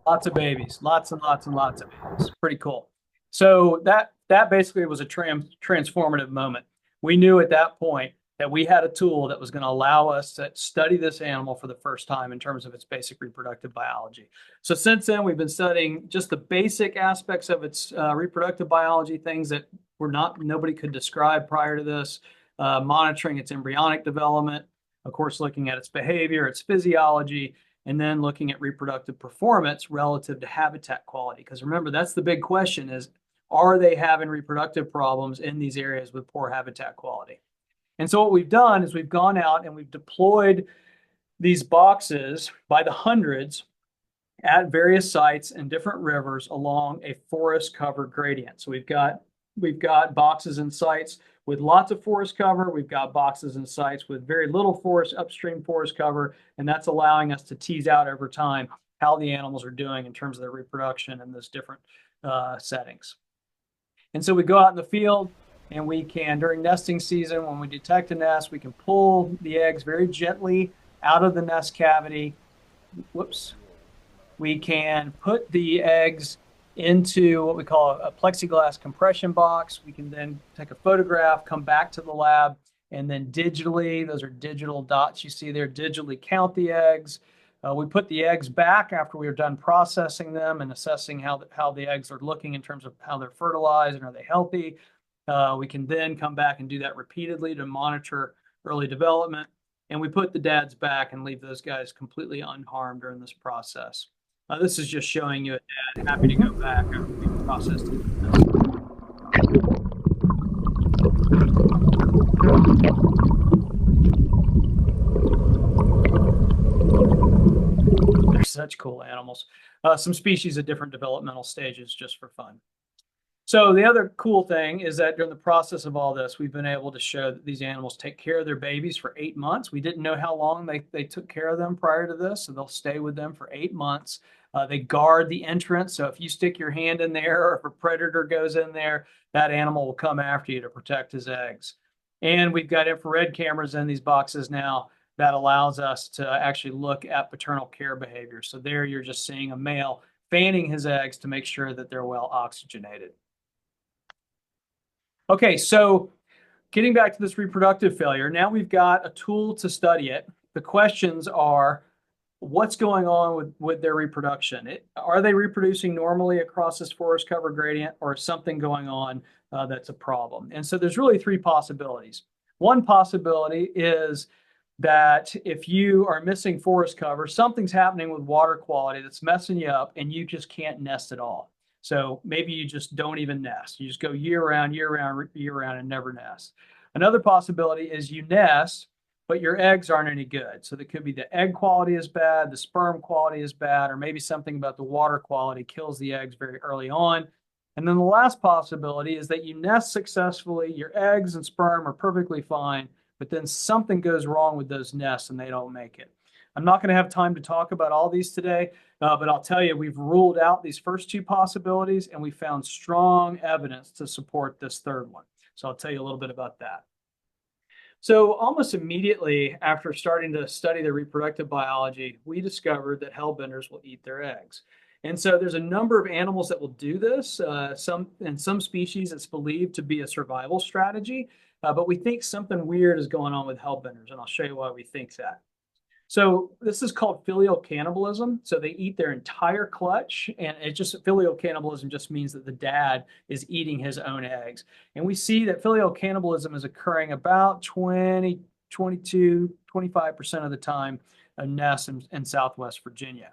Lots of babies, lots and lots and lots of babies. Pretty cool. So that basically was a transformative moment. We knew at that point that we had a tool that was going to allow us to study this animal for the first time in terms of its basic reproductive biology. So since then, we've been studying just the basic aspects of its reproductive biology, things that nobody could describe prior to this, monitoring its embryonic development, of course, looking at its behavior, its physiology, and then looking at reproductive performance relative to habitat quality. Because remember, that's the big question is, are they having reproductive problems in these areas with poor habitat quality? And so what we've done is we've gone out and we've deployed these boxes by the hundreds at various sites and different rivers along a forest covered gradient. So we've got boxes and sites with lots of forest cover. We've got boxes and sites with very little forest, upstream forest cover, and that's allowing us to tease out over time how the animals are doing in terms of their reproduction in those different settings. And so we go out in the field and we can, during nesting season, when we detect a nest, we can pull the eggs very gently out of the nest cavity. Whoops. We can put the eggs into what we call a plexiglass compression box. We can then take a photograph, come back to the lab, and then digitally, those are digital dots you see there, digitally count the eggs. We put the eggs back after we are done processing them and assessing how the eggs are looking in terms of how they're fertilized and are they healthy. We can then come back and do that repeatedly to monitor early development. And we put the dads back and leave those guys completely unharmed during this process. This is just showing you a dad happy to go back after we've processed it. They're such cool animals. Some species at different developmental stages just for fun. So the other cool thing is that during the process of all this, we've been able to show that these animals take care of their babies for 8 months. We didn't know how long they took care of them prior to this, so they'll stay with them for 8 months. They guard the entrance, so if you stick your hand in there or if a predator goes in there, that animal will come after you to protect his eggs. And we've got infrared cameras in these boxes now that allows us to actually look at paternal care behavior. So there you're just seeing a male fanning his eggs to make sure that they're well oxygenated. Okay, so getting back to this reproductive failure, now we've got a tool to study it. The questions are, what's going on with their reproduction? Are they reproducing normally across this forest cover gradient, or is something going on that's a problem? And so there's really 3 possibilities. One possibility is that if you are missing forest cover, something's happening with water quality that's messing you up and you just can't nest at all. So maybe you just don't even nest. You just go year round, year round, year round and never nest. Another possibility is you nest, but your eggs aren't any good. So that could be the egg quality is bad, the sperm quality is bad, or maybe something about the water quality kills the eggs very early on. And then the last possibility is that you nest successfully, your eggs and sperm are perfectly fine, but then something goes wrong with those nests and they don't make it. I'm not going to have time to talk about all these today, but I'll tell you, we've ruled out these first 2 possibilities and we found strong evidence to support this third one. So I'll tell you a little bit about that. So almost immediately after starting to study the reproductive biology, we discovered that hellbenders will eat their eggs. And so there's a number of animals that will do this. In some species, it's believed to be a survival strategy, but we think something weird is going on with hellbenders, and I'll show you why we think that. So this is called filial cannibalism. So they eat their entire clutch, and filial cannibalism just means that the dad is eating his own eggs. And we see that filial cannibalism is occurring about 20, 22, 25% of the time in nests in Southwest Virginia.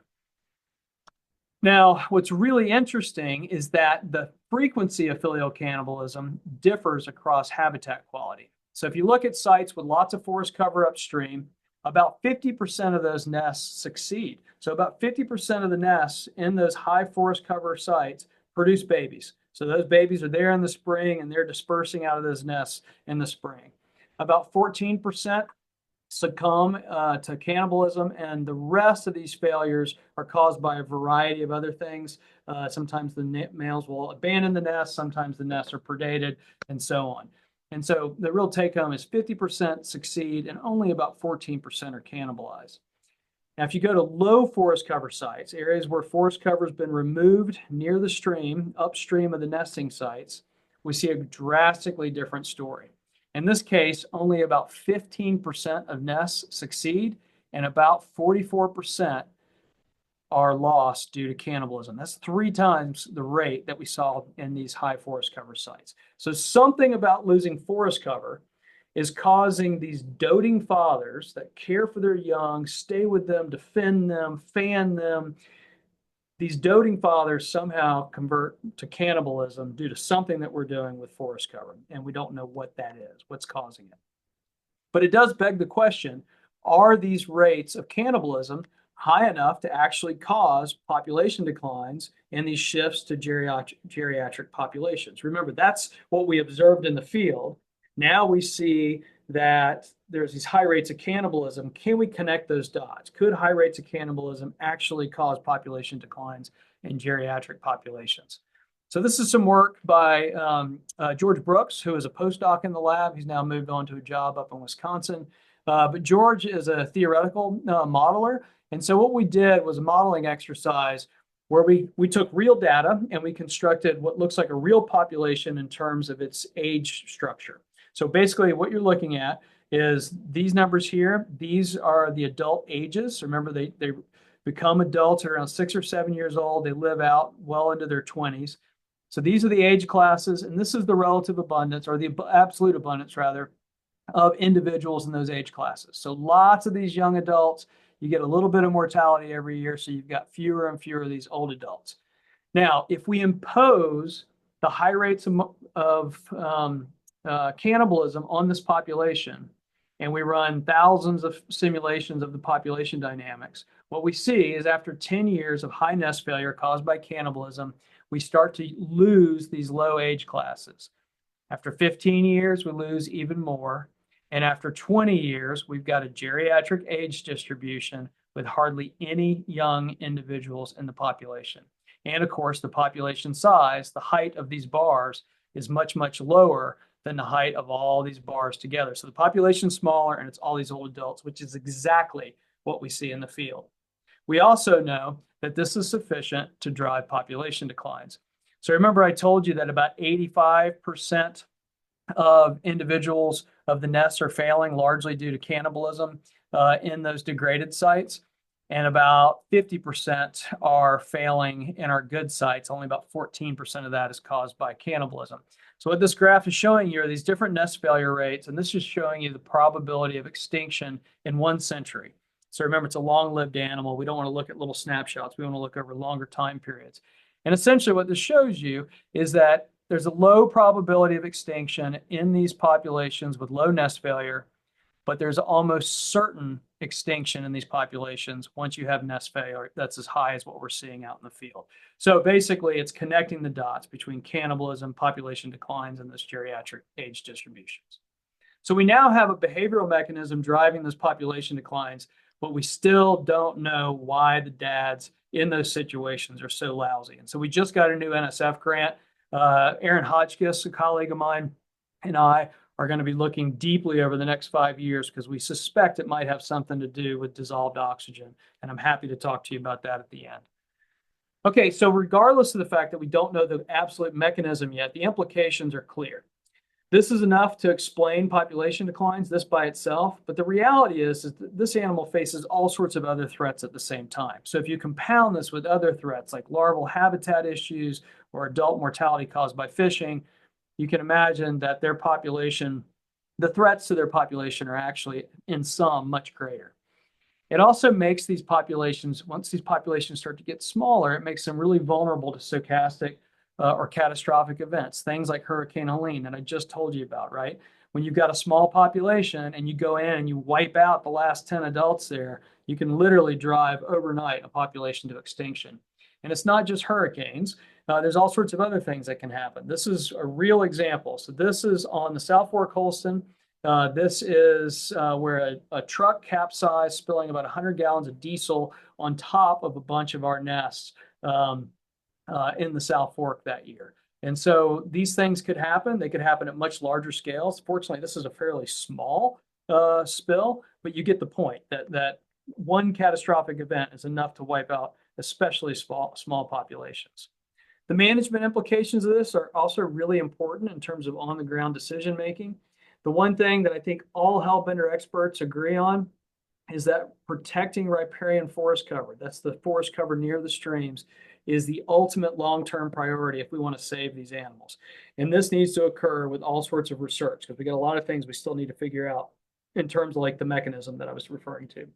Now, what's really interesting is that the frequency of filial cannibalism differs across habitat quality. So if you look at sites with lots of forest cover upstream, about 50% of those nests succeed. So about 50% of the nests in those high forest cover sites produce babies. So those babies are there in the spring and they're dispersing out of those nests in the spring. About 14% succumb to cannibalism, and the rest of these failures are caused by a variety of other things. Sometimes the males will abandon the nest, sometimes the nests are predated, and so on. And so the real take home is 50% succeed and only about 14% are cannibalized. Now, if you go to low forest cover sites, areas where forest cover has been removed near the stream, upstream of the nesting sites, we see a drastically different story. In this case, only about 15% of nests succeed and about 44% are lost due to cannibalism. That's 3 times the rate that we saw in these high forest cover sites. So something about losing forest cover is causing these doting fathers that care for their young, stay with them, defend them, fan them. These doting fathers somehow convert to cannibalism due to something that we're doing with forest cover, and we don't know what that is, what's causing it. But it does beg the question, are these rates of cannibalism high enough to actually cause population declines and these shifts to geriatric populations? Remember, that's what we observed in the field. Now we see that there's these high rates of cannibalism. Can we connect those dots? Could high rates of cannibalism actually cause population declines in geriatric populations? So this is some work by George Brooks, who is a postdoc in the lab. He's now moved on to a job up in Wisconsin. But George is a theoretical modeler. And so what we did was a modeling exercise where we took real data and we constructed what looks like a real population in terms of its age structure. So basically what you're looking at is these numbers here. These are the adult ages. Remember, they become adults at around 6 or 7 years old. They live out well into their 20s. So these are the age classes, and this is the relative abundance, or the absolute abundance rather, of individuals in those age classes. So lots of these young adults, you get a little bit of mortality every year, so you've got fewer and fewer of these old adults. Now, if we impose the high rates of cannibalism on this population, and we run thousands of simulations of the population dynamics, what we see is after 10 years of high nest failure caused by cannibalism, we start to lose these low age classes. After 15 years, we lose even more. And after 20 years, we've got a geriatric age distribution with hardly any young individuals in the population. And of course, the population size, the height of these bars is much, much lower than the height of all these bars together. So the population's smaller and it's all these old adults, which is exactly what we see in the field. We also know that this is sufficient to drive population declines. So remember, I told you that about 85% of individuals of the nests are failing largely due to cannibalism in those degraded sites. And about 50% are failing in our good sites. Only about 14% of that is caused by cannibalism. So what this graph is showing you are these different nest failure rates, and this is showing you the probability of extinction in 1 century. So remember, it's a long-lived animal. We don't want to look at little snapshots. We want to look over longer time periods. And essentially what this shows you is that there's a low probability of extinction in these populations with low nest failure, but there's almost certain extinction in these populations once you have nest failure that's as high as what we're seeing out in the field. So basically, it's connecting the dots between cannibalism, population declines, and those geriatric age distributions. So we now have a behavioral mechanism driving those population declines, but we still don't know why the dads in those situations are so lousy. And so we just got a new NSF grant. Aaron Hotchkiss, a colleague of mine, and I are going to be looking deeply over the next 5 years because we suspect it might have something to do with dissolved oxygen. And I'm happy to talk to you about that at the end. Okay, so regardless of the fact that we don't know the absolute mechanism yet, the implications are clear. This is enough to explain population declines, this by itself, but the reality is that this animal faces all sorts of other threats at the same time. So if you compound this with other threats like larval habitat issues or adult mortality caused by fishing, you can imagine that their population, the threats to their population are actually in some much greater. It also makes these populations, once these populations start to get smaller, it makes them really vulnerable to stochastic or catastrophic events, things like Hurricane Helene that I just told you about, right? When you've got a small population and you go in and you wipe out the last 10 adults there, you can literally drive overnight a population to extinction. And it's not just hurricanes. There's all sorts of other things that can happen. This is a real example. So this is on the South Fork Holston. This is where a truck capsized, spilling about 100 gallons of diesel on top of a bunch of our nests in the South Fork that year. And so these things could happen. They could happen at much larger scales. Fortunately, this is a fairly small spill, but you get the point that one catastrophic event is enough to wipe out especially small populations. The management implications of this are also really important in terms of on-the-ground decision making. The one thing that I think all Hellbender experts agree on is that protecting riparian forest cover, that's the forest cover near the streams, is the ultimate long-term priority if we want to save these animals. And this needs to occur with all sorts of research because we got a lot of things we still need to figure out in terms of like the mechanism that I was referring to.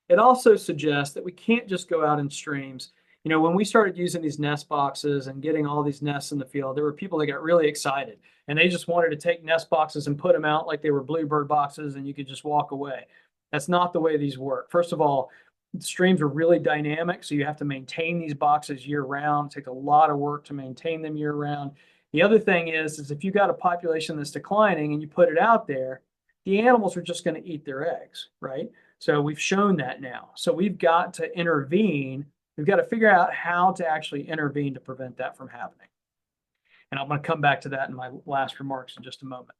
It also suggests that we can't just go out in streams. You know, when we started using these nest boxes and getting all these nests in the field, there were people that got really excited and they just wanted to take nest boxes and put them out like they were bluebird boxes and you could just walk away. That's not the way these work. First of all, the streams are really dynamic, so you have to maintain these boxes year round. It takes a lot of work to maintain them year round. The other thing is if you got a population that's declining and you put it out there, the animals are just going to eat their eggs, right? So we've shown that now. So we've got to intervene. We've got to figure out how to actually intervene to prevent that from happening. And I'm going to come back to that in my last remarks in just a moment.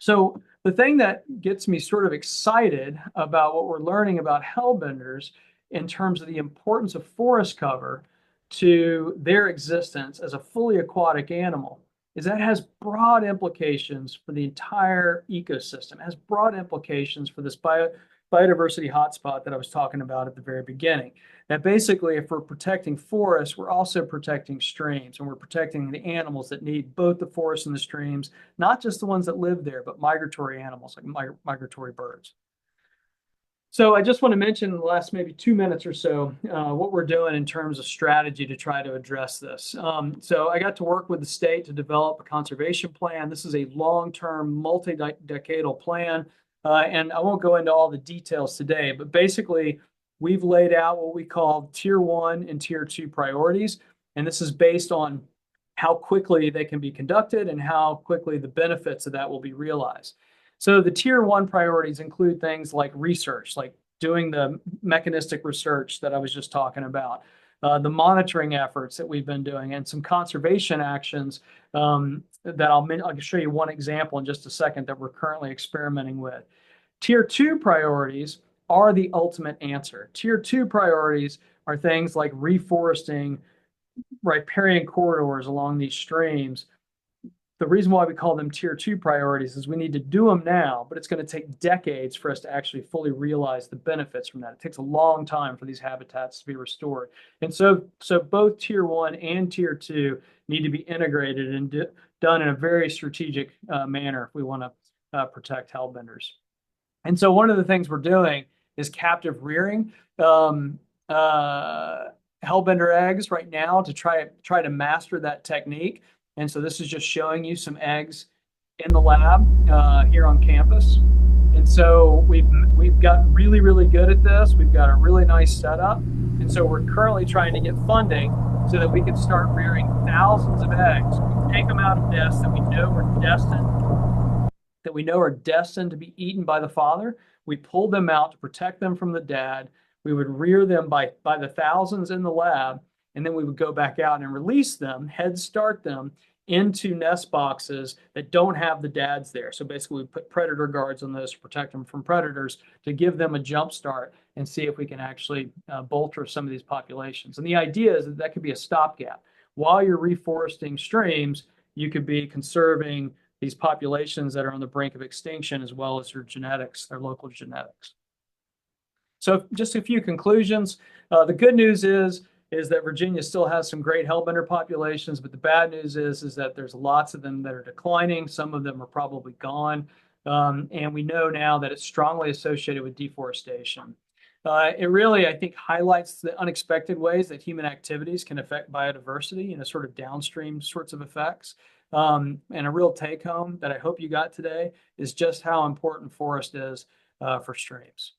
So the thing that gets me sort of excited about what we're learning about hellbenders in terms of the importance of forest cover to their existence as a fully aquatic animal is that has broad implications for the entire ecosystem. It has broad implications for this biodiversity hotspot that I was talking about at the very beginning. That basically, if we're protecting forests, we're also protecting streams, and we're protecting the animals that need both the forests and the streams, not just the ones that live there, but migratory animals like migratory birds. So I just want to mention in the last maybe 2 minutes or so what we're doing in terms of strategy to try to address this. So I got to work with the state to develop a conservation plan. This is a long-term, multi-decadal plan, and I won't go into all the details today, but basically we've laid out what we call Tier 1 and Tier 2 priorities, and this is based on how quickly they can be conducted and how quickly the benefits of that will be realized. So the Tier 1 priorities include things like research, like doing the mechanistic research that I was just talking about, the monitoring efforts that we've been doing, and some conservation actions that I'll show you one example in just a second that we're currently experimenting with. Tier 2 priorities are the ultimate answer. Tier 2 priorities are things like reforesting riparian corridors along these streams. The reason why we call them Tier 2 priorities is we need to do them now, but it's going to take decades for us to actually fully realize the benefits from that. It takes a long time for these habitats to be restored. And so both Tier 1 and Tier 2 need to be integrated and done in a very strategic manner if we want to protect hellbenders. And so one of the things we're doing is captive rearing hellbender eggs right now to try to master that technique. And so this is just showing you some eggs in the lab here on campus. And so we've got really, really good at this. We've got a really nice setup. And so we're currently trying to get funding so that we can start rearing thousands of eggs. We take them out of nests that we know are destined to be eaten by the father. We pull them out to protect them from the dad. We would rear them by the thousands in the lab, and then we would go back out and release them, head start them into nest boxes that don't have the dads there. So basically we put predator guards on those to protect them from predators, to give them a jump start and see if we can actually bolster some of these populations. And the idea is that could be a stopgap. While you're reforesting streams, you could be conserving these populations that are on the brink of extinction, as well as their genetics, their local genetics. So just a few conclusions. The good news is that Virginia still has some great hellbender populations, but the bad news is that there's lots of them that are declining. Some of them are probably gone. And we know now that it's strongly associated with deforestation. It really, I think, highlights the unexpected ways that human activities can affect biodiversity, sort of downstream sorts of effects. And a real take home that I hope you got today is just how important forest is for streams.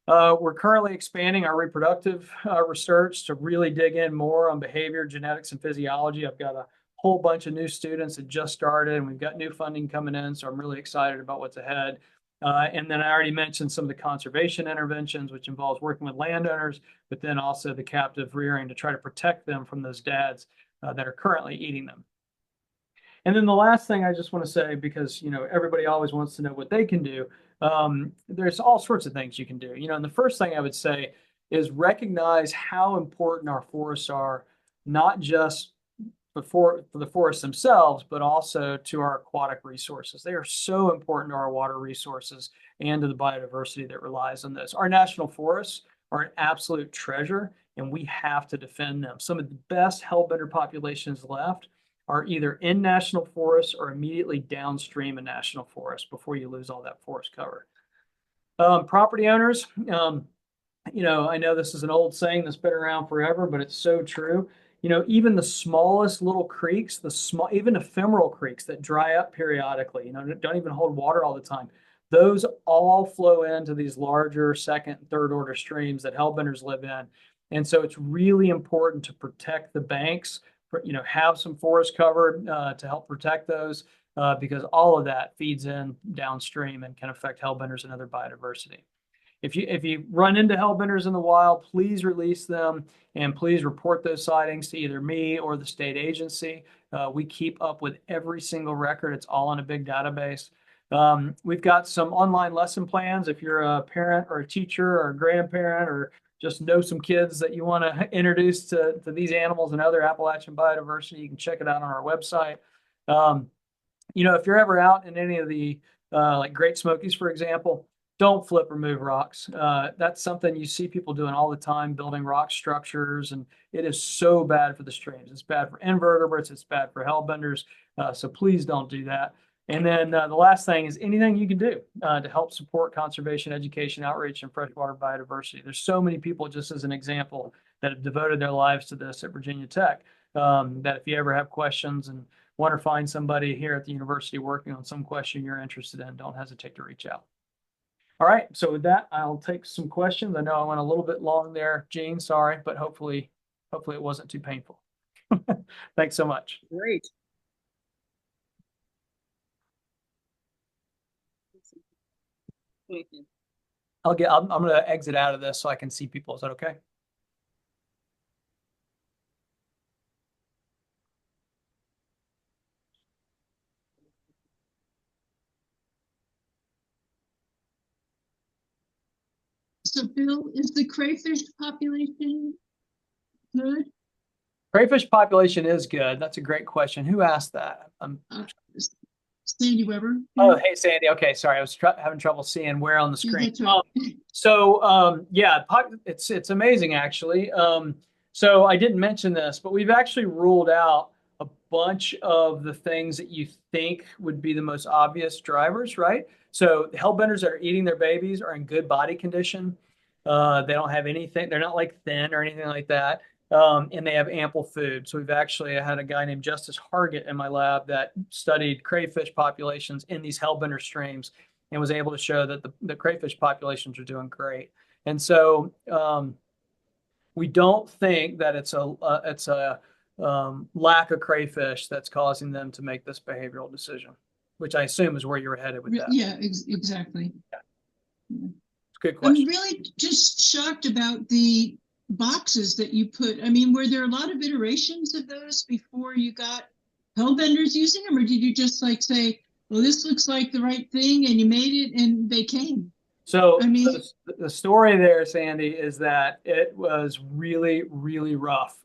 We're currently expanding our reproductive research to really dig in more on behavior, genetics, and physiology. I've got a whole bunch of new students that just started, and we've got new funding coming in, so I'm really excited about what's ahead. And then I already mentioned some of the conservation interventions, which involves working with landowners, but then also the captive rearing to try to protect them from those dads that are currently eating them. And then the last thing I just want to say, because everybody always wants to know what they can do, there's all sorts of things you can do. And the first thing I would say is recognize how important our forests are, not just for the forests themselves, but also to our aquatic resources. They are so important to our water resources and to the biodiversity that relies on this. Our national forests are an absolute treasure, and we have to defend them. Some of the best hellbender populations left are either in national forests or immediately downstream in national forests before you lose all that forest cover. Property owners, I know this is an old saying that's been around forever, but it's so true. Even the smallest little creeks, even ephemeral creeks that dry up periodically, don't even hold water all the time, those all flow into these larger second and third order streams that hellbenders live in. And so it's really important to protect the banks, have some forest cover to help protect those because all of that feeds in downstream and can affect hellbenders and other biodiversity. If you run into hellbenders in the wild, please release them and please report those sightings to either me or the state agency. We keep up with every single record. It's all in a big database. We've got some online lesson plans. If you're a parent or a teacher or a grandparent or just know some kids that you want to introduce to these animals and other Appalachian biodiversity, you can check it out on our website. If you're ever out in any of the like Great Smokies, for example, don't flip or move rocks. That's something you see people doing all the time, building rock structures, and it is so bad for the streams. It's bad for invertebrates. It's bad for hellbenders. So please don't do that. And then the last thing is anything you can do to help support conservation, education, outreach, and freshwater biodiversity. There's so many people, just as an example, that have devoted their lives to this at Virginia Tech, that if you ever have questions and want to find somebody here at the university working on some question you're interested in, don't hesitate to reach out. All right, so with that, I'll take some questions. I know I went a little bit long there, Gene, sorry, but hopefully it wasn't too painful. Thanks so much. Great. Thank you. I'm going to exit out of this so I can see people. Is that okay? So Bill, is the crayfish population good? Crayfish population is good. That's a great question. Who asked that? Sandy Weber. Oh, hey, Sandy. Okay, sorry. I was having trouble seeing where on the screen. That's right. Yeah, it's amazing, actually. So I didn't mention this, but we've actually ruled out a bunch of the things that you think would be the most obvious drivers, right? So the hellbenders that are eating their babies are in good body condition. They don't have anything. They're not like thin or anything like that. And they have ample food. So I had a guy named Justice Hargett in my lab that studied crayfish populations in these hellbender streams and was able to show that the crayfish populations are doing great. And so we don't think that it's a lack of crayfish that's causing them to make this behavioral decision, which I assume is where you were headed with that. Yeah, exactly. Yeah. It's a good question. I'm really just shocked about the boxes that you put. I mean, were there a lot of iterations of those before you got hellbenders using them, or did you just like say, well, this looks like the right thing, and you made it and they came? So I mean, the story there, Sandy, is that it was really, really rough.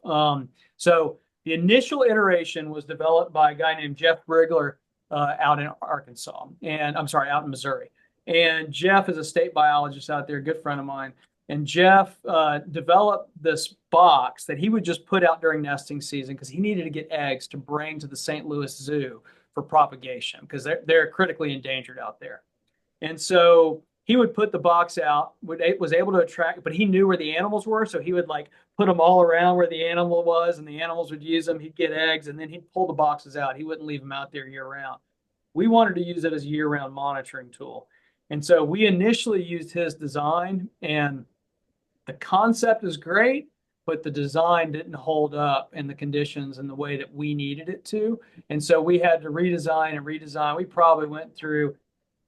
So the initial iteration was developed by a guy named Jeff Brigler out in Arkansas, and I'm sorry, out in Missouri. And Jeff is a state biologist out there, a good friend of mine. And Jeff developed this box that he would just put out during nesting season because he needed to get eggs to bring to the St. Louis Zoo for propagation because they're critically endangered out there. And so he would put the box out, was able to attract, but he knew where the animals were. So he would like put them all around where the animal was and the animals would use them. He'd get eggs and then he'd pull the boxes out. He wouldn't leave them out there year round. We wanted to use it as a year-round monitoring tool. And so we initially used his design, and the concept is great, but the design didn't hold up in the conditions and the way that we needed it to. And so we had to redesign and redesign. We probably went through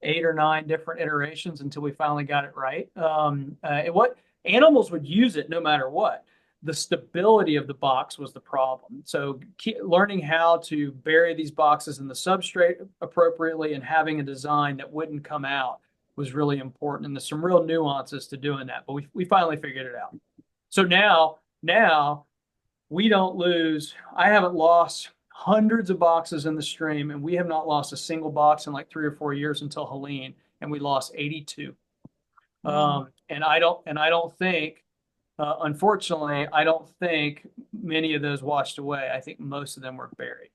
8 or 9 different iterations until we finally got it right. What animals would use it no matter what. The stability of the box was the problem. So learning how to bury these boxes in the substrate appropriately and having a design that wouldn't come out was really important. And there's some real nuances to doing that, but we finally figured it out. So now we don't lose. I haven't lost hundreds of boxes in the stream, and we have not lost a single box in like 3 or 4 years until Helene, and we lost 82. And I don't think, unfortunately, I don't think many of those washed away. I think most of them were buried.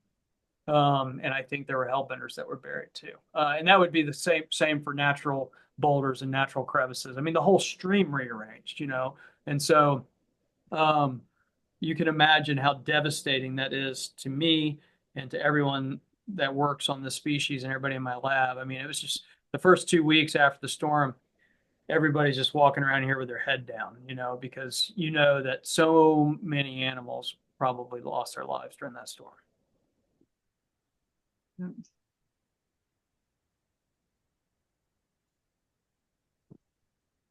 And I think there were hellbenders that were buried too. And that would be the same for natural boulders and natural crevices. I mean, the whole stream rearranged, and so you can imagine how devastating that is to me and to everyone that works on this species and everybody in my lab. I mean, it was just the first 2 weeks after the storm, everybody's just walking around here with their head down, because that so many animals probably lost their lives during that storm.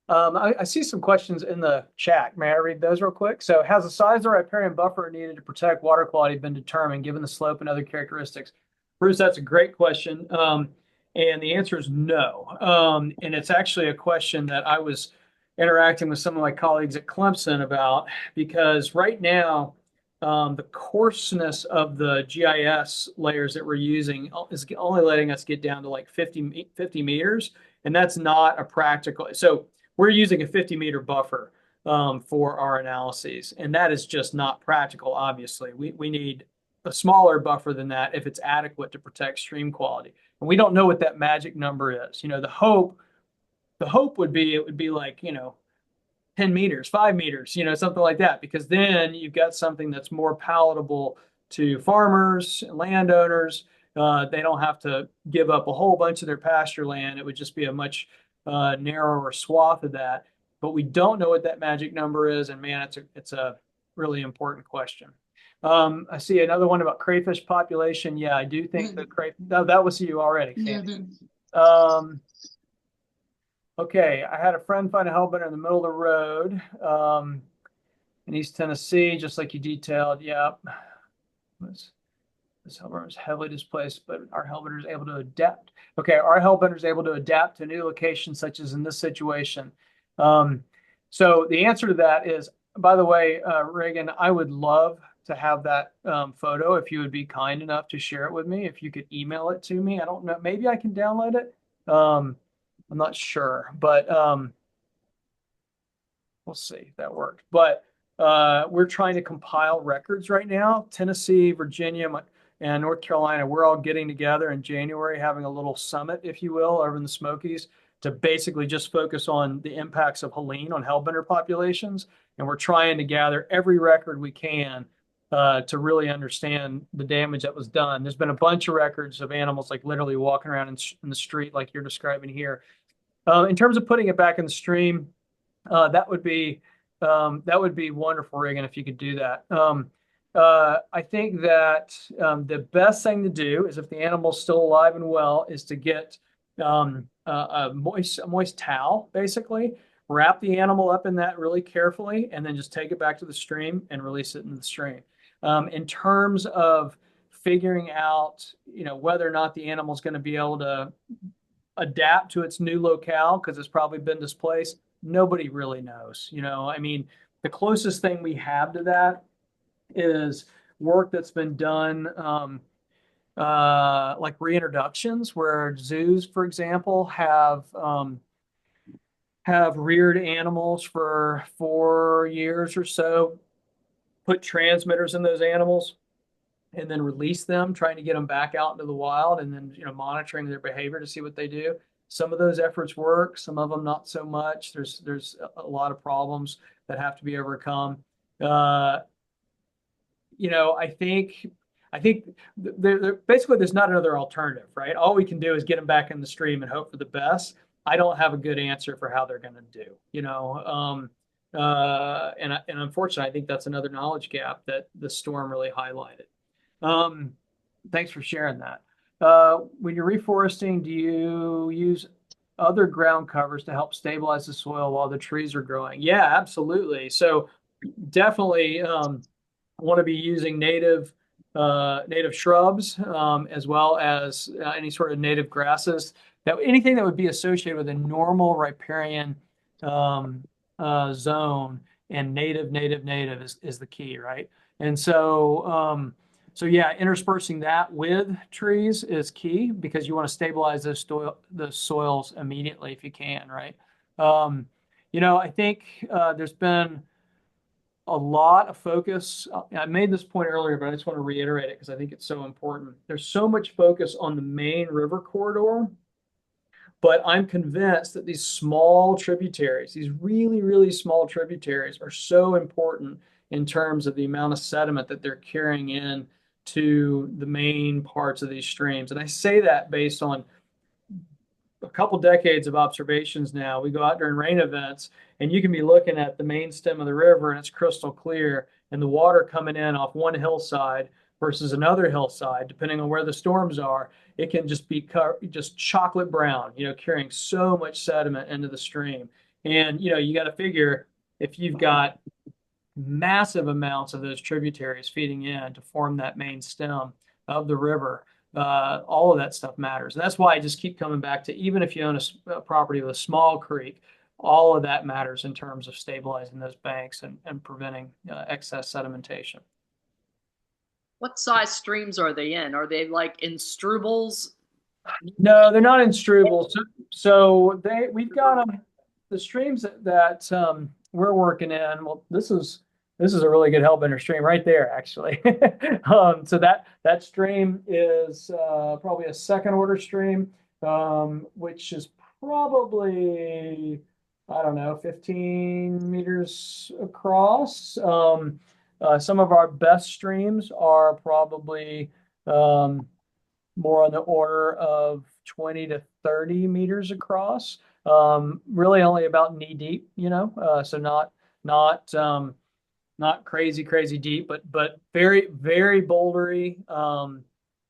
I see some questions in the chat. May I read those real quick? So, has the size of the riparian buffer needed to protect water quality been determined given the slope and other characteristics? Bruce, that's a great question. And the answer is no. And it's actually a question that I was interacting with some of my colleagues at Clemson about, because right now, the coarseness of the GIS layers that we're using is only letting us get down to like 50 meters. And that's not a practical. So we're using a 50-meter buffer for our analyses. And that is just not practical, obviously. We need a smaller buffer than that if it's adequate to protect stream quality. And we don't know what that magic number is. The hope would be it would be like, 10 meters, 5 meters, something like that, because then you've got something that's more palatable to farmers, landowners. They don't have to give up a whole bunch of their pasture land. It would just be a much narrower swath of that. But we don't know what that magic number is. And man, it's a really important question. I see another one about crayfish population. Yeah, I do think the that was you already. Yeah. Okay, I had a friend find a hellbender in the middle of the road in East Tennessee, just like you detailed. Yep. This hellbender was heavily displaced, but our hellbender is able to adapt. Okay, our hellbender is able to adapt to a new location, such as in this situation. So the answer to that is, by the way, Reagan, I would love to have that photo if you would be kind enough to share it with me. If you could email it to me, I don't know, maybe I can download it. I'm not sure, but we'll see if that worked. But we're trying to compile records right now. Tennessee, Virginia, and North Carolina, we're all getting together in January, having a little summit, if you will, over in the Smokies to basically just focus on the impacts of Helene on hellbender populations. And we're trying to gather every record we can to really understand the damage that was done. There's been a bunch of records of animals like literally walking around in the street like you're describing here. In terms of putting it back in the stream, that would be wonderful, Reagan, if you could do that. I think that the best thing to do is, if the animal's still alive and well, is to get a moist towel, basically, wrap the animal up in that really carefully, and then just take it back to the stream and release it in the stream. In terms of figuring out, whether or not the animal's going to be able to adapt to its new locale because it's probably been displaced, nobody really knows. I mean, the closest thing we have to that is work that's been done like reintroductions, where zoos, for example, have reared animals for 4 years or so, put transmitters in those animals, and then release them, trying to get them back out into the wild, and then monitoring their behavior to see what they do. Some of those efforts work, some of them not so much. There's a lot of problems that have to be overcome. I think basically there's not another alternative, right? All we can do is get them back in the stream and hope for the best. I don't have a good answer for how they're going to do, and unfortunately, I think that's another knowledge gap that the storm really highlighted. Thanks for sharing that. When you're reforesting, do you use other ground covers to help stabilize the soil while the trees are growing? Yeah, absolutely. So definitely want to be using native shrubs, as well as any sort of native grasses. Anything that would be associated with a normal riparian zone, and native is the key, right? And so yeah, interspersing that with trees is key, because you want to stabilize the soils immediately if you can, right? I think there's been a lot of focus. I made this point earlier, but I just want to reiterate it because I think it's so important. There's so much focus on the main river corridor, but I'm convinced that these small tributaries, these really, really small tributaries, are so important in terms of the amount of sediment that they're carrying in to the main parts of these streams. And I say that based on a couple decades of observations now. We go out during rain events, and you can be looking at the main stem of the river, and it's crystal clear, and the water coming in off one hillside versus another hillside, depending on where the storms are, it can just be just chocolate brown, carrying so much sediment into the stream. And, you got to figure if you've got massive amounts of those tributaries feeding in to form that main stem of the river, all of that stuff matters. And that's why I just keep coming back to, even if you own a property with a small creek, all of that matters in terms of stabilizing those banks and preventing excess sedimentation. What size streams are they in? Are they like in strubles? No, they're not in strubles. So we've got the streams that we're working in. Well, this is a really good Hellbender stream right there, actually. So that stream is probably a second order stream, which is probably, I don't know, 15 meters across. Some of our best streams are probably more on the order of 20 to 30 meters across. Really only about knee deep, so not crazy deep, but very, very bouldery,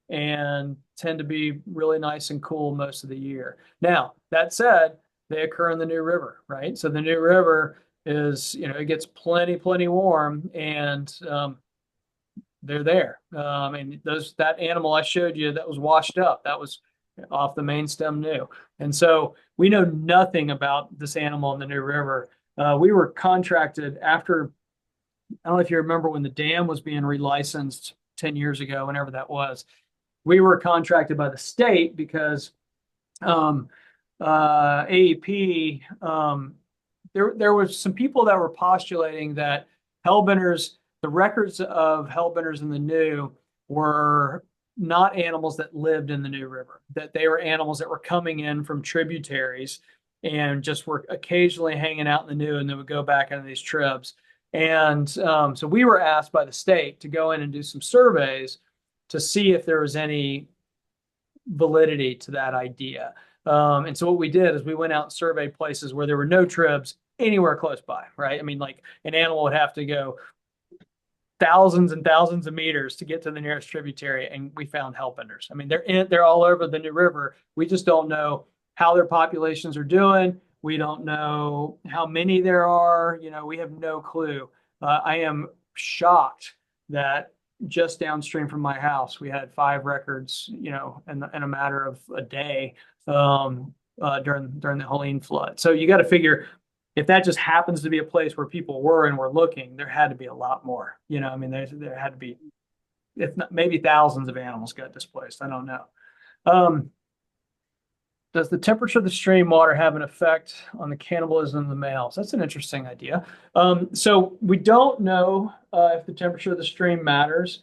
and tend to be really nice and cool most of the year. Now, that said, they occur in the New River, right? So the New River is, it gets plenty warm, and they're there. And that animal I showed you that was washed up, that was off the main stem new. And so we know nothing about this animal in the New River. We were contracted after, I don't know if you remember when the dam was being relicensed 10 years ago, whenever that was. We were contracted by the state because AEP, there was some people that were postulating that the records of hellbenders in the New were not animals that lived in the New River, that they were animals that were coming in from tributaries and just were occasionally hanging out in the New, and then would go back into these tribs. And so we were asked by the state to go in and do some surveys to see if there was any validity to that idea. And so what we did is we went out and surveyed places where there were no tribs anywhere close by, right? I mean, like an animal would have to go thousands and thousands of meters to get to the nearest tributary, and we found hellbenders. I mean, they're all over the New River. We just don't know how their populations are doing. We don't know how many there are. We have no clue. I am shocked that just downstream from my house, we had 5 records, in a matter of a day during the Helene flood. So you got to figure, if that just happens to be a place where people were and were looking, there had to be a lot more. I mean, there had to be, if not, maybe thousands of animals got displaced. I don't know. Does the temperature of the stream water have an effect on the cannibalism of the males? That's an interesting idea. So we don't know if the temperature of the stream matters.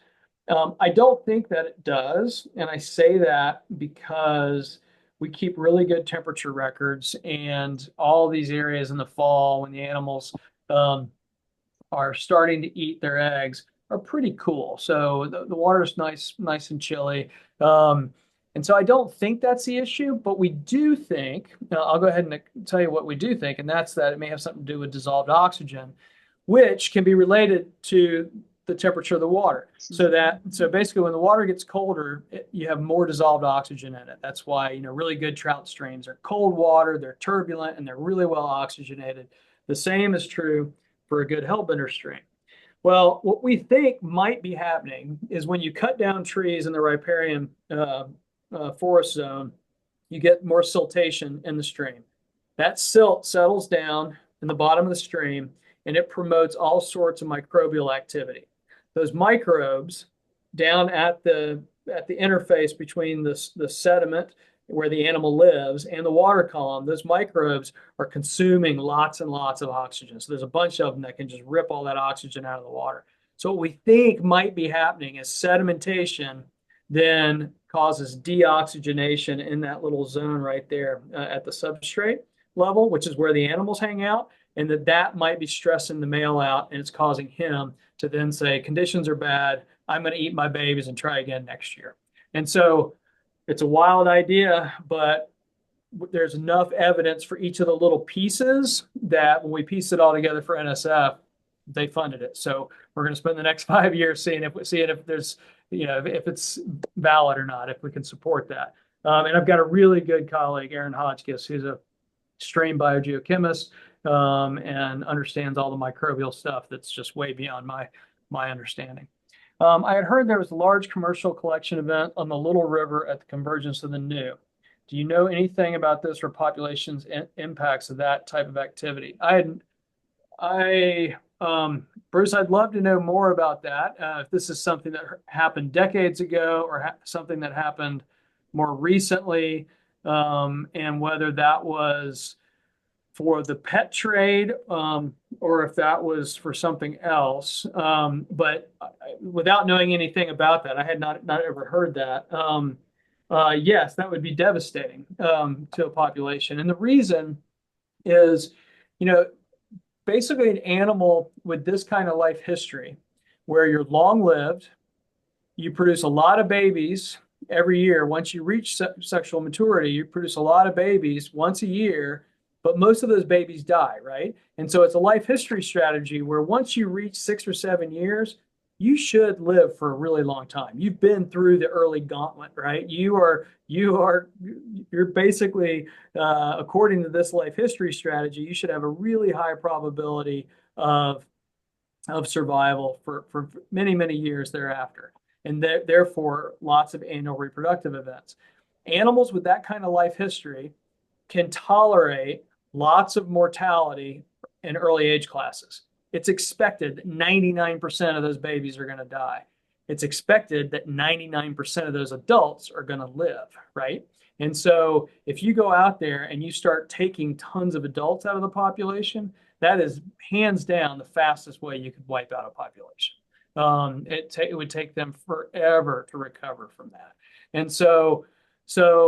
I don't think that it does. And I say that because we keep really good temperature records, and all these areas in the fall when the animals are starting to eat their eggs are pretty cool. So the water is nice and chilly. And so I don't think that's the issue, but we do think, I'll go ahead and tell you what we do think, and that's that it may have something to do with dissolved oxygen, which can be related to the temperature of the water. So basically when the water gets colder, you have more dissolved oxygen in it. That's why, really good trout streams are cold water, they're turbulent, and they're really well oxygenated. The same is true for a good hellbender stream. Well, what we think might be happening is when you cut down trees in the riparian forest zone, you get more siltation in the stream. That silt settles down in the bottom of the stream, and it promotes all sorts of microbial activity. Those microbes down at the interface between the sediment where the animal lives and the water column, those microbes are consuming lots and lots of oxygen. So there's a bunch of them that can just rip all that oxygen out of the water. So what we think might be happening is sedimentation then causes deoxygenation in that little zone right there at the substrate level, which is where the animals hang out, and that might be stressing the male out, and it's causing him to then say, conditions are bad, I'm going to eat my babies and try again next year. And so it's a wild idea, but there's enough evidence for each of the little pieces that when we piece it all together for NSF, they funded it. So we're going to spend the next 5 years seeing if there's, if it's valid or not, if we can support that. And I've got a really good colleague, Aaron Hotchkiss, who's a strain biogeochemist, and understands all the microbial stuff that's just way beyond my understanding. I had heard there was a large commercial collection event on the Little River at the convergence of the New. Do you know anything about this or population's impacts of that type of activity? Bruce, I'd love to know more about that. If this is something that happened decades ago or something that happened more recently, and whether that was for the pet trade, or if that was for something else. But without knowing anything about that, I had not ever heard that. Yes, that would be devastating to a population. And the reason is, basically an animal with this kind of life history, where you're long lived, you produce a lot of babies every year. Once you reach sexual maturity, you produce a lot of babies once a year, but most of those babies die, right? And so it's a life history strategy where once you reach 6 or 7 years, you should live for a really long time. You've been through the early gauntlet, right? You're basically, according to this life history strategy, you should have a really high probability of survival for many, many years thereafter. And therefore, lots of annual reproductive events. Animals with that kind of life history can tolerate lots of mortality in early age classes. It's expected that 99% of those babies are going to die. It's expected that 99% of those adults are going to live, right? And so if you go out there and you start taking tons of adults out of the population, that is hands down the fastest way you could wipe out a population. It would take them forever to recover from that. And so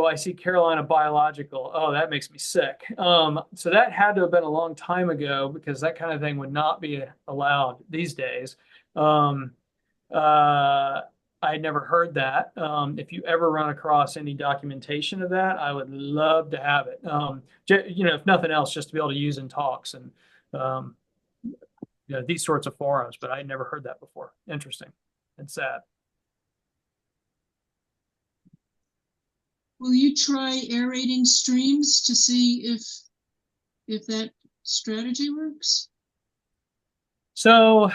I see Carolina Biological. Oh, that makes me sick. So that had to have been a long time ago, because that kind of thing would not be allowed these days. I never heard that. If you ever run across any documentation of that, I would love to have it. If nothing else, just to be able to use in talks and these sorts of forums. But I never heard that before. Interesting and sad. Will you try aerating streams to see if that strategy works? So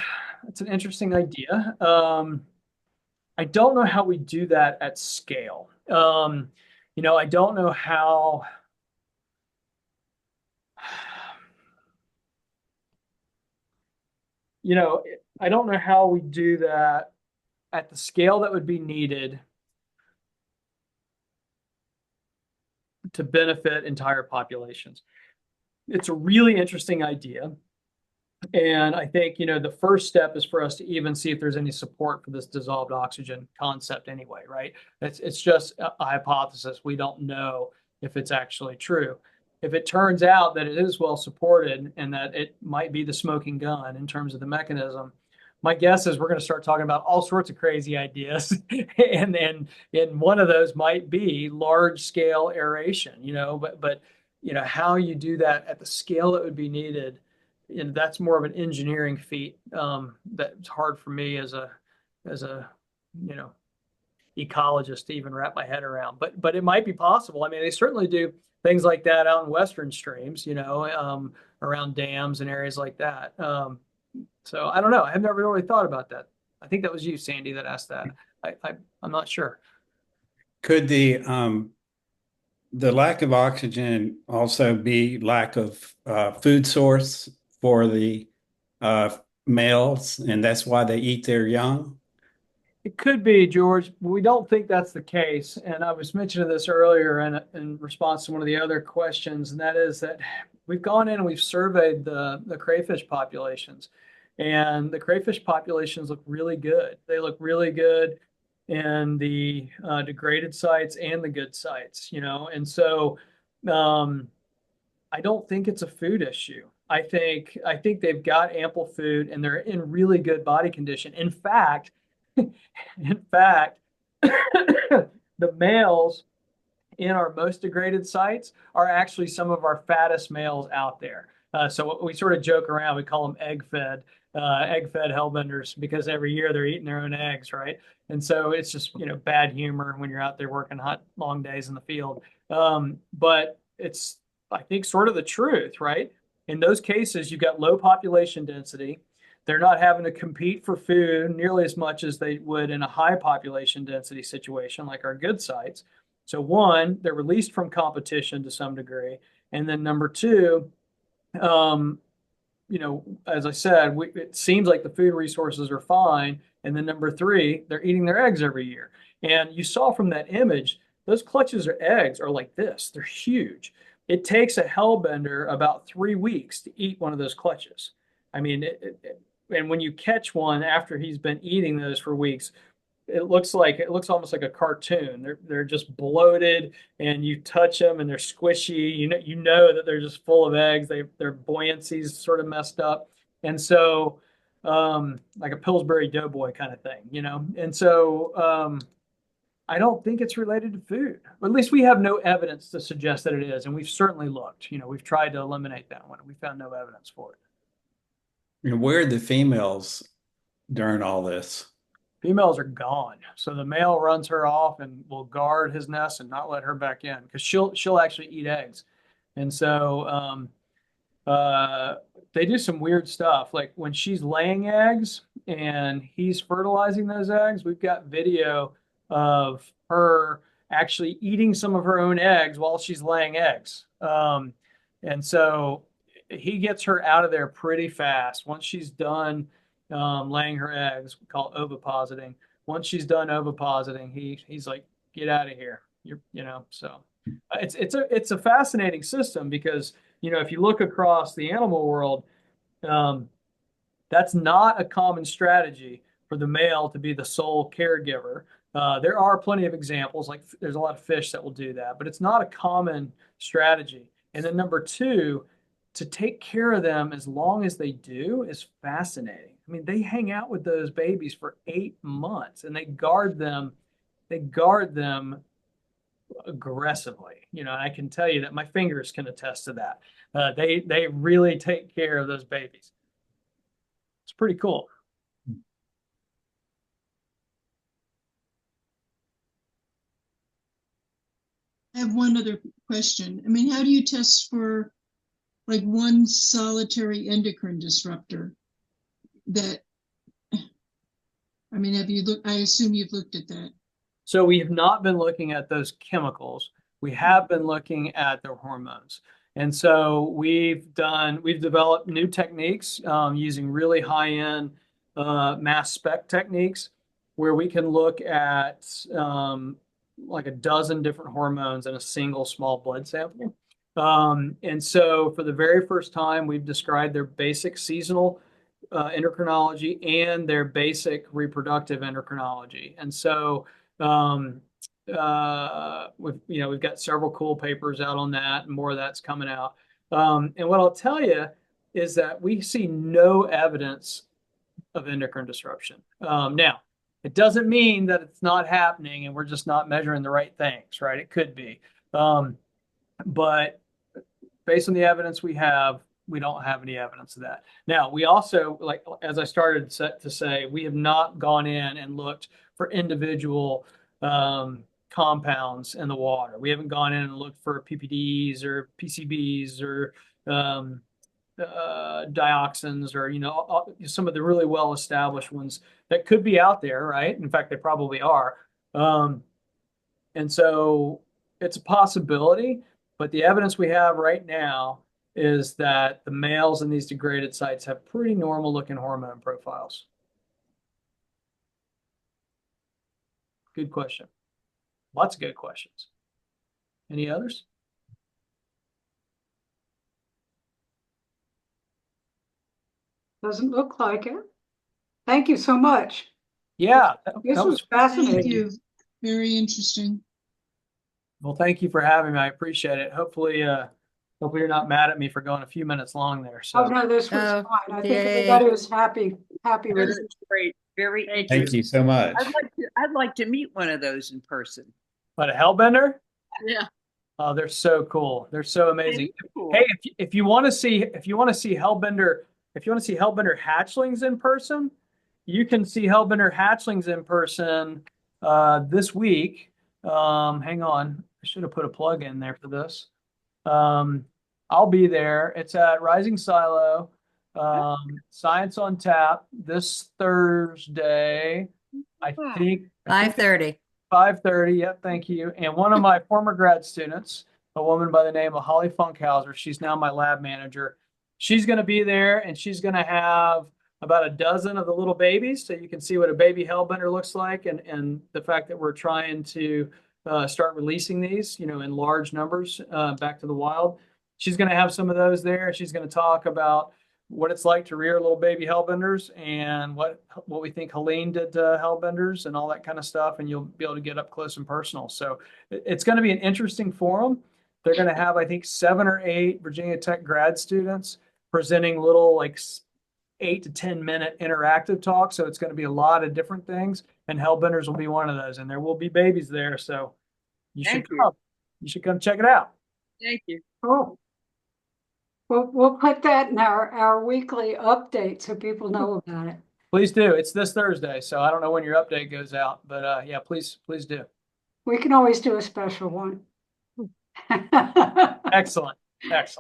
it's an interesting idea. I don't know how we do that at scale. I don't know how. I don't know how we do that at the scale that would be needed to benefit entire populations. It's a really interesting idea. And I think, the first step is for us to even see if there's any support for this dissolved oxygen concept anyway, right? It's just a hypothesis. We don't know if it's actually true. If it turns out that it is well supported and that it might be the smoking gun in terms of the mechanism, my guess is we're going to start talking about all sorts of crazy ideas. and one of those might be large scale aeration, but how you do that at the scale that would be needed, and that's more of an engineering feat that's hard for me as a ecologist to even wrap my head around. But it might be possible. I mean, they certainly do things like that out in western streams, around dams and areas like that. So I don't know. I've never really thought about that. I think that was you, Sandy, that asked that. I'm not sure. Could the lack of oxygen also be lack of food source for the males, and that's why they eat their young? It could be, George. We don't think that's the case. And I was mentioning this earlier in response to one of the other questions, and that is that we've gone in and we've surveyed the crayfish populations, and the crayfish populations look really good. They look really good in the degraded sites and the good sites, and so I don't think it's a food issue. I think they've got ample food and they're in really good body condition. In fact, the males in our most degraded sites are actually some of our fattest males out there. So we sort of joke around, we call them egg-fed hellbenders, because every year they're eating their own eggs, right? And so it's just, bad humor when you're out there working hot, long days in the field. But it's, I think, sort of the truth, right? In those cases, you've got low population density. They're not having to compete for food nearly as much as they would in a high population density situation like our good sites. So one, they're released from competition to some degree. And then number two, as I said, it seems like the food resources are fine. And then number three, they're eating their eggs every year. And you saw from that image, those clutches of eggs are like this. They're huge. It takes a hellbender about 3 weeks to eat one of those clutches. I mean, and when you catch one after he's been eating those for weeks, it looks almost like a cartoon. They're just bloated, and you touch them and they're squishy. You know that they're just full of eggs. Their buoyancy's sort of messed up, and so like a Pillsbury Doughboy kind of thing, And so I don't think it's related to food. At least we have no evidence to suggest that it is, and we've certainly looked. We've tried to eliminate that one. We found no evidence for it. And where are the females during all this? Females are gone. So the male runs her off and will guard his nest and not let her back in, because she'll actually eat eggs. And so they do some weird stuff. Like when she's laying eggs and he's fertilizing those eggs, we've got video of her actually eating some of her own eggs while she's laying eggs. And so he gets her out of there pretty fast. Once she's done laying her eggs, we call it ovipositing. Once she's done ovipositing, he's like, get out of here. So it's a fascinating system, because, if you look across the animal world, that's not a common strategy for the male to be the sole caregiver. There are plenty of examples, like there's a lot of fish that will do that, but it's not a common strategy. And then number two, to take care of them as long as they do is fascinating. I mean, they hang out with those babies for 8 months, and they guard them aggressively. I can tell you that my fingers can attest to that. They really take care of those babies. It's pretty cool. I have one other question. I mean, how do you test for like one solitary endocrine disruptor that, I mean, I assume you've looked at that. So we have not been looking at those chemicals. We have been looking at their hormones. And so we've developed new techniques using really high-end mass spec techniques, where we can look at like a dozen different hormones in a single small blood sample. And so for the very first time, we've described their basic seasonal endocrinology and their basic reproductive endocrinology. And so we've got several cool papers out on that, and more of that's coming out. And what I'll tell you is that we see no evidence of endocrine disruption. Now, it doesn't mean that it's not happening and we're just not measuring the right things, right? It could be. But based on the evidence we have, we don't have any evidence of that. Now, we also, like, as I started to say, we have not gone in and looked for individual compounds in the water. We haven't gone in and looked for PPDs or PCBs or dioxins, or some of the really well-established ones that could be out there, right? In fact, they probably are. And so it's a possibility, but the evidence we have right now is that the males in these degraded sites have pretty normal looking hormone profiles. Good question. Lots of good questions. Any others? Doesn't look like it. Thank you so much. Yeah. This was Thank fascinating. you. Very interesting. Well, thank you for having me. I appreciate it. Hopefully you're not mad at me for going a few minutes long there. So Oh, no, this was Oh, fine. I think yay. everybody was happy with This it. is great. Very Thank interesting. you so much. I'd like to meet one of those in person. but a hellbender? Yeah. Oh, they're so cool. They're so amazing. Cool. Hey, if you want to see Hellbender, if you want to see Hellbender hatchlings in person, you can see Hellbender hatchlings in person this week. Hang on, I should have put a plug in there for this. I'll be there. It's at Rising Silo, Science on Tap this Thursday. I think 5:30. 5:30. Yep, thank you. And one of my former grad students, a woman by the name of Holly Funkhauser, she's now my lab manager. She's going to be there, and she's going to have about a dozen of the little babies, so you can see what a baby hellbender looks like, and the fact that we're trying to start releasing these, in large numbers back to the wild. She's going to have some of those there. She's going to talk about what it's like to rear little baby hellbenders and what we think Helene did to hellbenders and all that kind of stuff. And you'll be able to get up close and personal. So it's going to be an interesting forum. They're going to have, I think, 7 or 8 Virginia Tech grad students presenting little 8 to 10 minute interactive talks. So it's going to be a lot of different things, and hellbenders will be one of those. And there will be babies there. So you should come. You should come check it out. Thank you. Oh. We'll put that in our weekly update so people know about it. Please do. It's this Thursday, so I don't know when your update goes out, but yeah, please do. We can always do a special one. Excellent.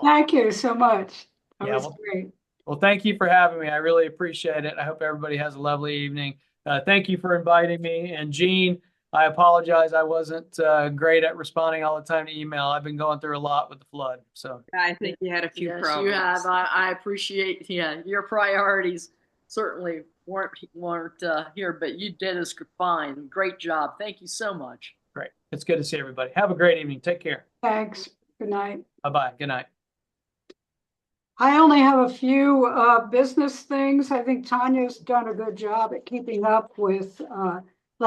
Thank you so much. That Yeah, was great. Well, thank you for having me. I really appreciate it. I hope everybody has a lovely evening. Thank you for inviting me. And Jean, I apologize. I wasn't great at responding all the time to email. I've been going through a lot with the flood. So I think you had a few Yes, problems. you have. I appreciate, your priorities certainly weren't here, but you did us fine. Great job. Thank you so much. great. It's good to see everybody. Have a great evening. Take care. Thanks. Good night. Bye-bye. Good night. I only have a few business things. I think Tanya's done a good job at keeping up with